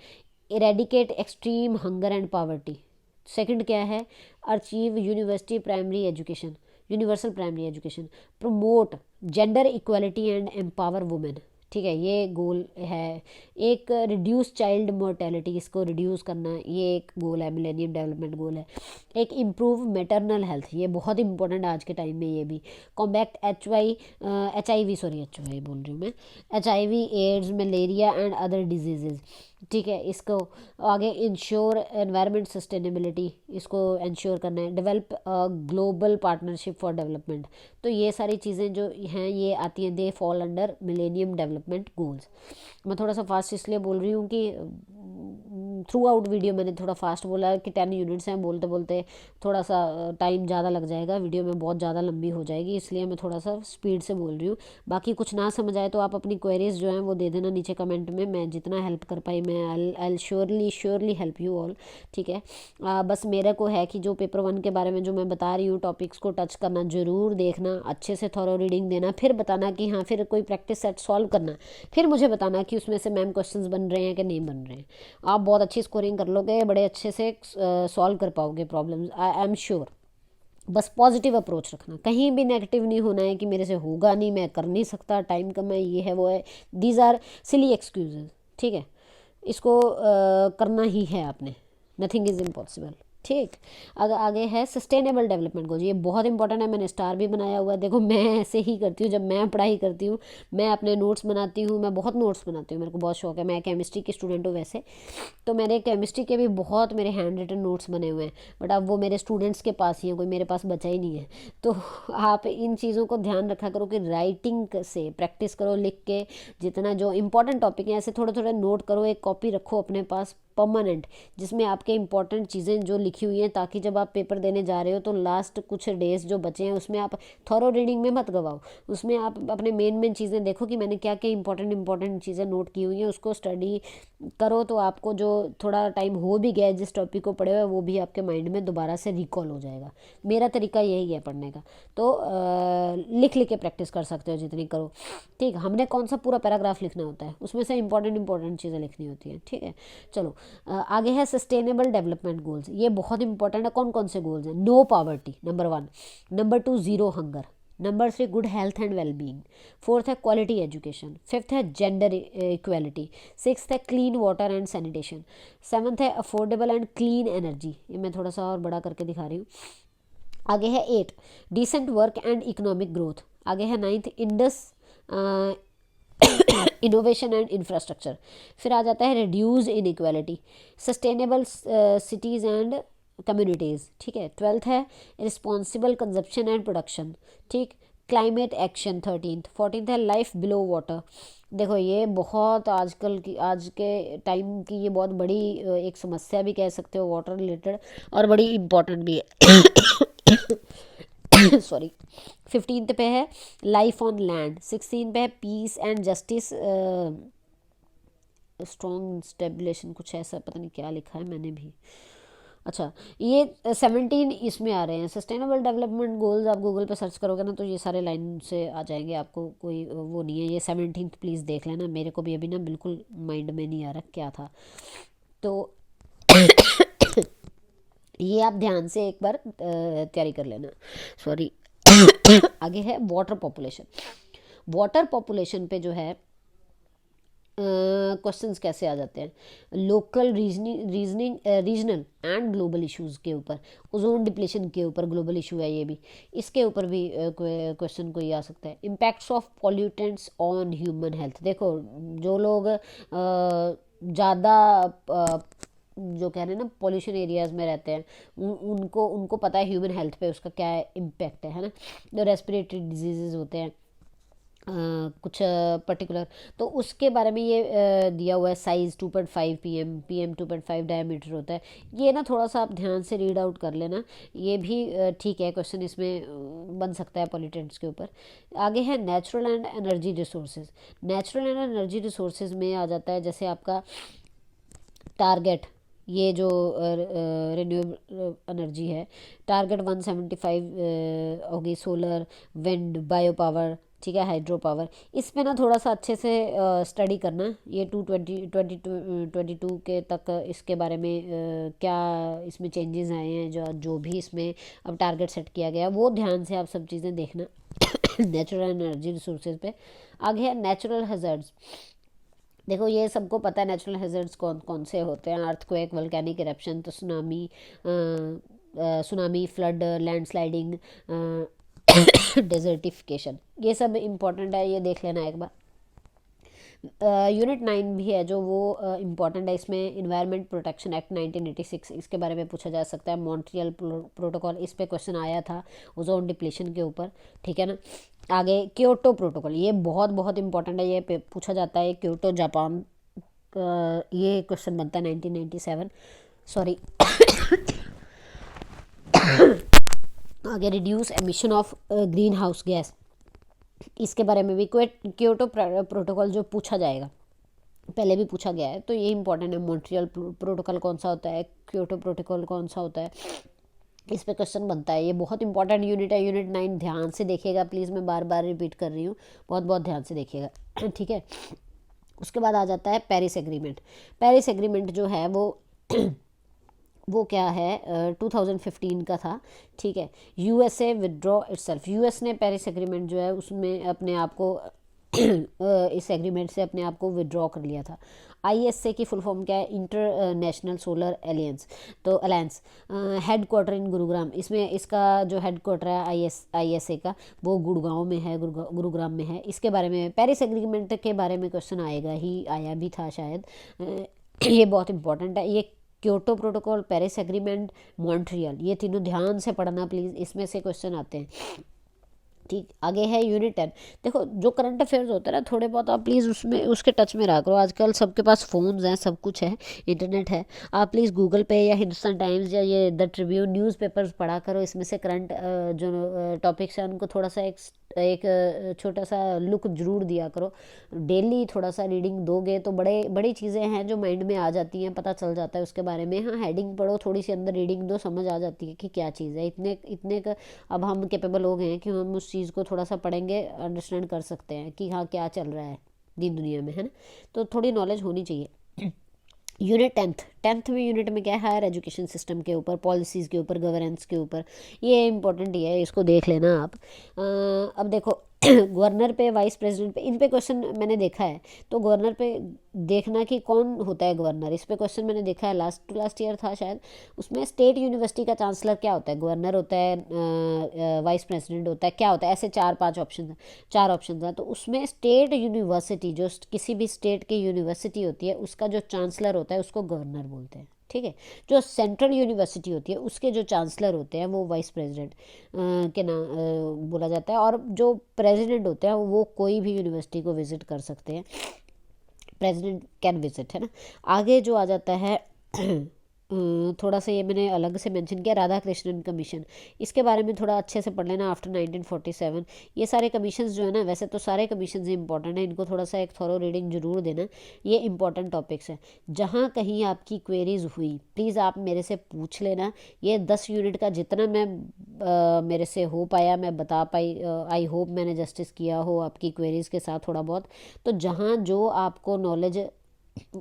Speaker 1: eradicate extreme hunger and poverty. Second क्या है, achieve university primary education, universal primary education, promote gender equality and empower women. ठीक है, ये गोल है। एक रिड्यूस चाइल्ड मोर्टेलिटी, इसको रिड्यूस करना, ये एक गोल है, मिलेनियम डेवलपमेंट गोल है। एक इम्प्रूव मैटरनल हेल्थ, ये बहुत इंपॉर्टेंट आज के टाइम में, ये भी। कॉम्बैक्ट HIV बोल रही हूँ मैं, HIV, AIDS, malaria and other diseases. ठीक है, इसको आगे इंश्योर एनवायरनमेंट सस्टेनेबिलिटी, इसको इंश्योर करना है। Develop global partnership for development, तो ये सारी चीज़ें जो हैं ये आती हैं, they fall under millennium development goals. मैं थोड़ा सा फास्ट इसलिए बोल रही हूँ कि थ्रू आउट वीडियो मैंने थोड़ा फास्ट बोला है कि 10 यूनिट्स हैं, बोलते बोलते थोड़ा सा टाइम ज़्यादा लग जाएगा, वीडियो में बहुत ज़्यादा लंबी हो जाएगी, इसलिए मैं थोड़ा सा स्पीड से बोल रही हूँ। बाकी कुछ ना समझ आए तो आप अपनी क्वेरीज जो हैं वो दे देना नीचे कमेंट में, मैं जितना हेल्प कर पाई मैं I surely help you all. ठीक है, बस मेरे को है कि जो पेपर 1 के बारे में जो मैं बता रही हूँ टॉपिक्स को टच करना, ज़रूर देखना, अच्छे से थॉरो रीडिंग देना, फिर बताना कि हाँ, फिर कोई प्रैक्टिस सेट सॉल्व करना, फिर मुझे बताना कि उसमें से मैम क्वेश्चंस बन रहे हैं कि नहीं बन रहे हैं। आप बहुत अच्छी स्कोरिंग कर लोगे, बड़े अच्छे से सॉल्व कर पाओगे प्रॉब्लम्स, आई एम श्योर। बस पॉजिटिव अप्रोच रखना, कहीं भी नेगेटिव नहीं होना है कि मेरे से होगा नहीं, मैं कर नहीं सकता, टाइम कम है, ये है वो है, दीज आर सिली एक्सक्यूजेज। ठीक है, इसको करना ही है आपने, नथिंग इज़ इम्पॉसिबल। ठीक, अगर आगे है सस्टेनेबल डेवलपमेंट गोल्स, ये बहुत इंपॉर्टेंट है, मैंने स्टार भी बनाया हुआ है। देखो, मैं ऐसे ही करती हूँ, जब मैं पढ़ाई करती हूँ मैं अपने नोट्स बनाती हूँ, मैं बहुत नोट्स बनाती हूँ, मेरे को बहुत शौक है, मैं केमिस्ट्री की स्टूडेंट हूँ वैसे, तो मैंने केमिस्ट्री के भी बहुत मेरे हैंड रिटन नोट्स बने हुए हैं, बट अब वो मेरे स्टूडेंट्स के पास ही हैं, कोई मेरे पास बचा ही नहीं है। तो आप इन चीज़ों को ध्यान रखा करो कि राइटिंग से प्रैक्टिस करो, लिख के जितना जो इंपॉर्टेंट टॉपिक है ऐसे थोड़े थोड़े नोट करो, एक कॉपी रखो अपने पास परमानेंट, जिसमें आपके इंपॉर्टेंट चीज़ें जो लिखी हुई हैं, ताकि जब आप पेपर देने जा रहे हो तो लास्ट कुछ डेज जो बचे हैं उसमें आप थॉरो रीडिंग में मत गवाओ, उसमें आप अपने मेन चीज़ें देखो कि मैंने क्या क्या इंपॉर्टेंट चीज़ें नोट की हुई हैं, उसको स्टडी करो, तो आपको जो थोड़ा टाइम हो भी गया जिस टॉपिक को पढ़े हुए वो भी आपके माइंड में दोबारा से रिकॉल हो जाएगा। मेरा तरीका यही है पढ़ने का, तो लिख लिख के प्रैक्टिस कर सकते हो जितनी करो। ठीक, हमने कौन सा पूरा पैराग्राफ लिखना होता है, उसमें से इंपॉर्टेंट चीज़ें लिखनी होती हैं। ठीक है, चलो आगे है सस्टेनेबल डेवलपमेंट गोल्स, ये बहुत इंपॉर्टेंट है। कौन कौन से गोल्स हैं, no poverty number 1, number 2 zero hunger, number 3 good health and wellbeing, 4th है क्वालिटी एजुकेशन, 5th है जेंडर इक्वेलिटी, 6th है clean water and sanitation, 7th है अफोर्डेबल एंड क्लीन एनर्जी, ये मैं थोड़ा सा और बड़ा करके दिखा रही हूँ। आगे है 8 decent work and economic growth, आगे है 9th Indus innovation and infrastructure, फिर आ जाता है reduce inequality, sustainable cities and communities. ठीक है, 12th है रिस्पॉन्सिबल कंजप्शन एंड प्रोडक्शन। ठीक, क्लाइमेट एक्शन 13th। 14th है लाइफ बिलो वाटर। देखो ये बहुत आजकल की, आज के टाइम की ये बहुत बड़ी एक समस्या भी कह सकते हो वाटर रिलेटेड, और बड़ी इम्पोर्टेंट भी है। सॉरी। 15th पे है लाइफ ऑन लैंड। 16 पे है peace and justice strong stabilisation, कुछ ऐसा पता नहीं क्या लिखा है मैंने भी। अच्छा, ये 17 इसमें आ रहे हैं सस्टेनेबल डेवलपमेंट गोल्स। आप गूगल पे सर्च करोगे ना तो ये सारे लाइन से आ जाएंगे, आपको कोई वो नहीं है। ये 17th प्लीज़ देख लेना, मेरे को भी अभी ना बिल्कुल माइंड में नहीं आ रहा क्या था। तो ये आप ध्यान से एक बार तैयारी कर लेना। सॉरी। आगे है वाटर पॉपुलेशन। वाटर पॉपुलेशन पे जो है क्वेश्चंस कैसे आ जाते हैं, local regional and global issues के ऊपर। ओजोन डिप्लेशन के ऊपर ग्लोबल इशू है ये भी, इसके ऊपर भी क्वेश्चन कोई आ सकता है। Impacts of pollutants on human health. देखो जो लोग ज़्यादा जो कह रहे हैं ना पॉल्यूशन एरियाज़ में रहते हैं, उनको पता है ह्यूमन हेल्थ पे उसका क्या इम्पैक्ट है ना। जो रेस्पिरेटरी डिजीज़ होते हैं कुछ पर्टिकुलर, तो उसके बारे में ये दिया हुआ है। साइज़ 2.5 पीएम 2.5 डायमीटर होता है। ये ना थोड़ा सा आप ध्यान से रीड आउट कर लेना, ये भी ठीक है क्वेश्चन इसमें बन सकता है पॉल्यूटेंट्स के ऊपर। आगे है natural and energy resources. Natural and energy resources में आ जाता है जैसे आपका टारगेट, ये जो रिन्यूएबल एनर्जी है, टारगेट 175 होगी, सोलर, विंड, बायो पावर, ठीक है, हाइड्रो पावर। इस पे ना थोड़ा सा अच्छे से स्टडी करना। ये 22 के तक इसके बारे में क्या इसमें चेंजेस आए हैं, जो जो भी इसमें अब टारगेट सेट किया गया वो ध्यान से आप सब चीज़ें देखना। नेचुरल एनर्जी रिसोर्सेज पे। आगे है नेचुरल हैज़र्ड्स। देखो ये सबको पता है नेचुरल हैज़र्ड्स कौन कौन से होते हैं, अर्थक्वेक, वोल्केनिक इरप्शन, तो सुनामी, फ्लड, लैंडस्लाइडिंग, डेजर्टिफिकेशन, ये सब इम्पॉर्टेंट है, ये देख लेना एक बार। यूनिट 9 भी है जो वो इम्पॉर्टेंट है, इसमें इन्वायरमेंट प्रोटेक्शन एक्ट 1986, इसके बारे में पूछा जा सकता है। मॉन्ट्रियल प्रोटोकॉल, इस पे क्वेश्चन आया था ओजोन डिप्लेशन के ऊपर, ठीक है ना। आगे क्योटो प्रोटोकॉल, ये बहुत बहुत इंपॉर्टेंट है, ये पूछा जाता है। क्योटो जापान, ये क्वेश्चन बनता है 1997। सॉरी। आगे reduce emission of green house gas, इसके बारे में भी क्योटो प्रोटोकॉल जो पूछा जाएगा, पहले भी पूछा गया है, तो ये इंपॉर्टेंट है। मॉन्ट्रियल प्रोटोकॉल कौन सा होता है, क्योटो प्रोटोकॉल कौन सा होता है, इस पे क्वेश्चन बनता है। ये बहुत इंपॉर्टेंट यूनिट है, यूनिट 9 ध्यान से देखिएगा प्लीज़, मैं बार बार रिपीट कर रही हूँ, बहुत बहुत ध्यान से देखिएगा। ठीक है। उसके बाद आ जाता है पेरिस एग्रीमेंट। पेरिस एग्रीमेंट जो है वो क्या है, 2015 का था, ठीक है। यूएसए विदड्रॉ इटसेल्फ, यूएस ने पेरिस एग्रीमेंट जो है उसमें अपने आप को इस एग्रीमेंट से अपने आप को विदड्रॉ कर लिया था। आईएसए की फुल फॉर्म क्या है, इंटरनेशनल सोलर एलियंस, तो alliance. Head quarter in Gurugram, इसमें इसका जो हेड क्वार्टर है आईएसए का वो गुड़गांव में है, गुरुग्राम में है। इसके बारे में पेरिस एग्रीमेंट के बारे में क्वेश्चन आएगा ही, आया भी था शायद। ये बहुत इंपॉर्टेंट है। ये Kyoto protocol, Paris agreement, Montreal, ये तीनों ध्यान से पढ़ना प्लीज़, इसमें से क्वेश्चन आते हैं। ठीक, आगे है यूनिट 10। देखो जो करंट अफेयर्स होता है ना, थोड़े बहुत आप प्लीज़ उसमें उसके टच में रहा करो। आजकल सबके पास फ़ोन्स हैं, सब कुछ है, इंटरनेट है। आप प्लीज़ गूगल पे या हिंदुस्तान टाइम्स या ये द ट्रिब्यून न्यूज़पेपर्स पढ़ा करो। इसमें से करंट जो टॉपिक्स हैं उनको थोड़ा सा एक छोटा सा लुक जरूर दिया करो। डेली थोड़ा सा रीडिंग दोगे तो बड़ी चीज़ें हैं जो माइंड में आ जाती हैं, पता चल जाता है उसके बारे में। हाँ, हेडिंग पढ़ो, थोड़ी सी अंदर रीडिंग दो, समझ आ जाती है कि क्या चीज़ है। इतने इतने का अब हम कैपेबल हो गए हैं कि हम उस चीज़ को थोड़ा सा पढ़ेंगे, अंडरस्टैंड कर सकते हैं कि हाँ क्या चल रहा है दिन दुनिया में, है ना। तो थोड़ी नॉलेज होनी चाहिए। यूनिट 10th में यूनिट में क्या है, हायर एजुकेशन सिस्टम के ऊपर, पॉलिसीज़ के ऊपर, गवर्नेंस के ऊपर, ये इंपॉर्टेंट ही है, इसको देख लेना आप। अब देखो गवर्नर पे, वाइस प्रेसिडेंट पे, इन पे क्वेश्चन मैंने देखा है, तो गवर्नर पे देखना कि कौन होता है गवर्नर, इस पे क्वेश्चन मैंने देखा है, लास्ट ईयर था शायद। उसमें स्टेट यूनिवर्सिटी का चांसलर क्या होता है, गवर्नर होता है, वाइस प्रेसिडेंट होता है, क्या होता है, ऐसे 4-5 ऑप्शन, 4 ऑप्शन हैं। तो उसमें स्टेट यूनिवर्सिटी, जो किसी भी स्टेट की यूनिवर्सिटी होती है उसका जो चांसलर होता है उसको गवर्नर बोलते हैं, ठीक है। जो सेंट्रल यूनिवर्सिटी होती है उसके जो चांसलर होते हैं वो वाइस प्रेसिडेंट के नाम बोला जाता है, और जो प्रेसिडेंट होते हैं वो कोई भी यूनिवर्सिटी को विज़िट कर सकते हैं, प्रेसिडेंट कैन विजिट, है ना। आगे जो आ जाता है थोड़ा सा ये मैंने अलग से मेंशन किया, राधा कृष्णन कमीशन, इसके बारे में थोड़ा अच्छे से पढ़ लेना आफ्टर 1947। ये सारे कमीशंस जो है ना, वैसे तो सारे कमीशंस इंपॉर्टेंट हैं, इनको थोड़ा सा एक थॉरो रीडिंग जरूर देना, ये इंपॉर्टेंट टॉपिक्स हैं। जहाँ कहीं आपकी क्वेरीज हुई प्लीज़ आप मेरे से पूछ लेना। ये 10 यूनिट का जितना मैं मेरे से हो पाया मैं बता पाई, आई होप मैंने जस्टिस किया हो आपकी क्वेरीज़ के साथ थोड़ा बहुत। तो जहाँ जो आपको नॉलेज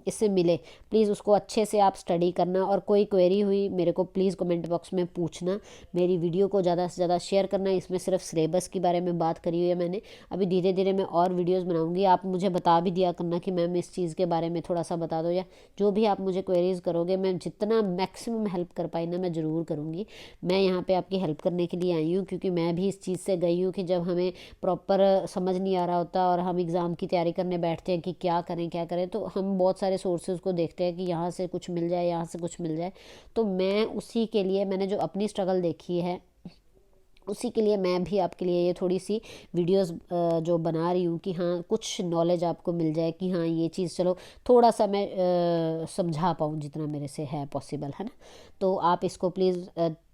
Speaker 1: इससे मिले प्लीज़ उसको अच्छे से आप स्टडी करना, और कोई क्वेरी हुई मेरे को प्लीज़ कमेंट बॉक्स में पूछना। मेरी वीडियो को ज़्यादा से ज़्यादा शेयर करना। इसमें सिर्फ सिलेबस के बारे में बात करी हुई है मैंने, अभी धीरे धीरे मैं और वीडियोस बनाऊंगी। आप मुझे बता भी दिया करना कि मैम इस चीज़ के बारे में थोड़ा सा बता दो, या जो भी आप मुझे क्वेरीज़ करोगे मैं जितना मैक्सिमम हेल्प कर पाई ना मैं ज़रूर करूँगी। मैं यहाँ पर आपकी हेल्प करने के लिए आई हूँ, क्योंकि मैं भी इस चीज़ से गई हूँ कि जब हमें प्रॉपर समझ नहीं आ रहा होता और हम एग्ज़ाम की तैयारी करने बैठते हैं कि क्या करें, तो हम बहुत सारे सोर्सेज को देखते हैं कि यहाँ से कुछ मिल जाए, यहाँ से कुछ मिल जाए। तो मैं उसी के लिए मैंने जो अपनी स्ट्रगल देखी है उसी के लिए मैं भी आपके लिए ये थोड़ी सी वीडियोस जो बना रही हूँ कि हाँ कुछ नॉलेज आपको मिल जाए, कि हाँ ये चीज़ चलो थोड़ा सा मैं समझा पाऊँ जितना मेरे से है पॉसिबल, है ना। तो आप इसको प्लीज़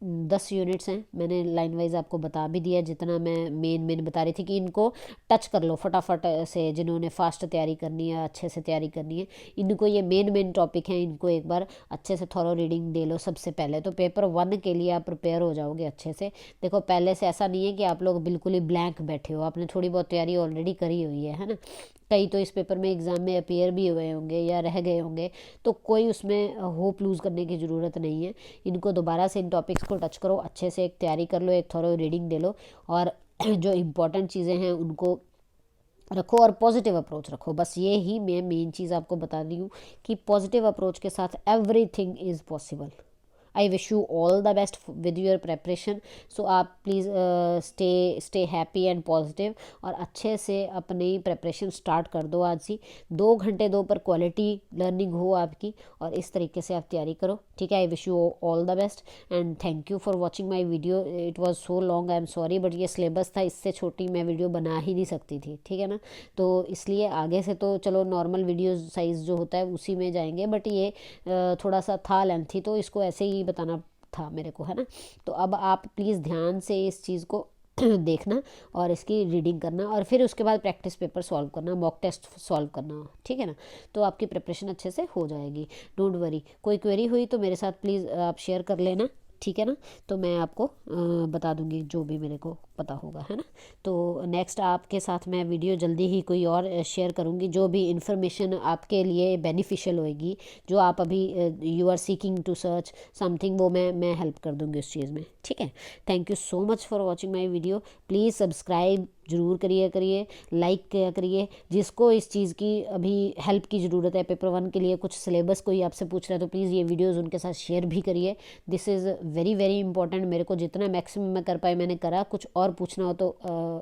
Speaker 1: 10 यूनिट्स हैं, मैंने लाइन वाइज आपको बता भी दिया, जितना मैं मेन बता रही थी कि इनको टच कर लो फटाफट से, जिन्होंने फास्ट तैयारी करनी है अच्छे से तैयारी करनी है, इनको ये मेन टॉपिक हैं, इनको एक बार अच्छे से थॉरो रीडिंग दे लो सबसे पहले। तो पेपर 1 के लिए आप प्रिपेयर हो जाओगे अच्छे से। देखो पहले से ऐसा नहीं है कि आप लोग बिल्कुल ही ब्लैंक बैठे हो, आपने थोड़ी बहुत तैयारी ऑलरेडी करी हुई है ना। कई तो इस पेपर में एग्ज़ाम में अपीयर भी हुए होंगे या रह गए होंगे, तो कोई उसमें होप लूज़ करने की ज़रूरत नहीं है। इनको दोबारा से इन टॉपिक्स को टच करो, अच्छे से एक तैयारी कर लो, एक थोड़ा रीडिंग दे लो, और जो इम्पोर्टेंट चीज़ें हैं उनको रखो और पॉजिटिव अप्रोच रखो। बस ये ही मैं मेन चीज़ आपको बता रही हूँ कि पॉजिटिव अप्रोच के साथ everything is possible. I wish you all the best with your preparation. So आप please stay happy and positive, और अच्छे से अपनी प्रेपरेशन स्टार्ट कर दो आज ही। 2 घंटे दो पर क्वालिटी लर्निंग हो आपकी, और इस तरीके से आप तैयारी करो, ठीक है। आई wish you all the best and thank you for watching my video. It was so long, I am sorry, but ये सिलेबस था, इससे छोटी मैं वीडियो बना ही नहीं सकती थी, ठीक है ना। तो इसलिए आगे से तो चलो नॉर्मल वीडियो साइज़ जो होता है उसी में जाएंगे, बट ये थोड़ा सा था लेंथी, तो इसको ऐसे ही बताना था मेरे को, है ना। तो अब आप प्लीज़ ध्यान से इस चीज़ को देखना और इसकी रीडिंग करना, और फिर उसके बाद प्रैक्टिस पेपर सॉल्व करना, मॉक टेस्ट सॉल्व करना, ठीक है ना। तो आपकी प्रिपरेशन अच्छे से हो जाएगी, डोंट वरी। कोई क्वेरी हुई तो मेरे साथ प्लीज़ आप शेयर कर लेना, ठीक है ना। तो मैं आपको बता दूंगी जो भी मेरे को पता होगा, है ना। तो नेक्स्ट आपके साथ मैं वीडियो जल्दी ही कोई और शेयर करूंगी, जो भी इंफॉर्मेशन आपके लिए बेनिफिशियल होएगी, जो आप अभी you are seeking to search something, वो मैं हेल्प कर दूंगी उस चीज़ में, ठीक है। Thank you so much for watching my video. Please subscribe ज़रूर करिए, लाइक किया करिए। जिसको इस चीज़ की अभी हेल्प की ज़रूरत है पेपर 1 के लिए, कुछ सिलेबस कोई आपसे पूछ रहा है, तो प्लीज़ ये वीडियोज़ उनके साथ शेयर भी करिए। This is very very important. मेरे को जितना मैक्सिमम मैं कर पाई मैंने करा। कुछ और पूछना हो तो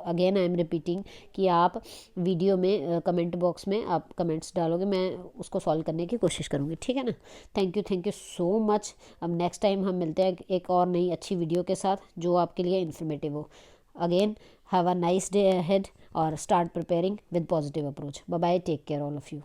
Speaker 1: अगेन आई एम रिपीटिंग कि आप वीडियो में कमेंट बॉक्स में आप कमेंट्स डालोगे, मैं उसको सॉल्व करने की कोशिश करूँगी, ठीक है ना। Thank you so much. अब नेक्स्ट टाइम हम मिलते हैं एक और नई अच्छी वीडियो के साथ जो आपके लिए इन्फॉर्मेटिव हो। Again have a nice day ahead, or start preparing with positive approach. Bye bye, take care all of you.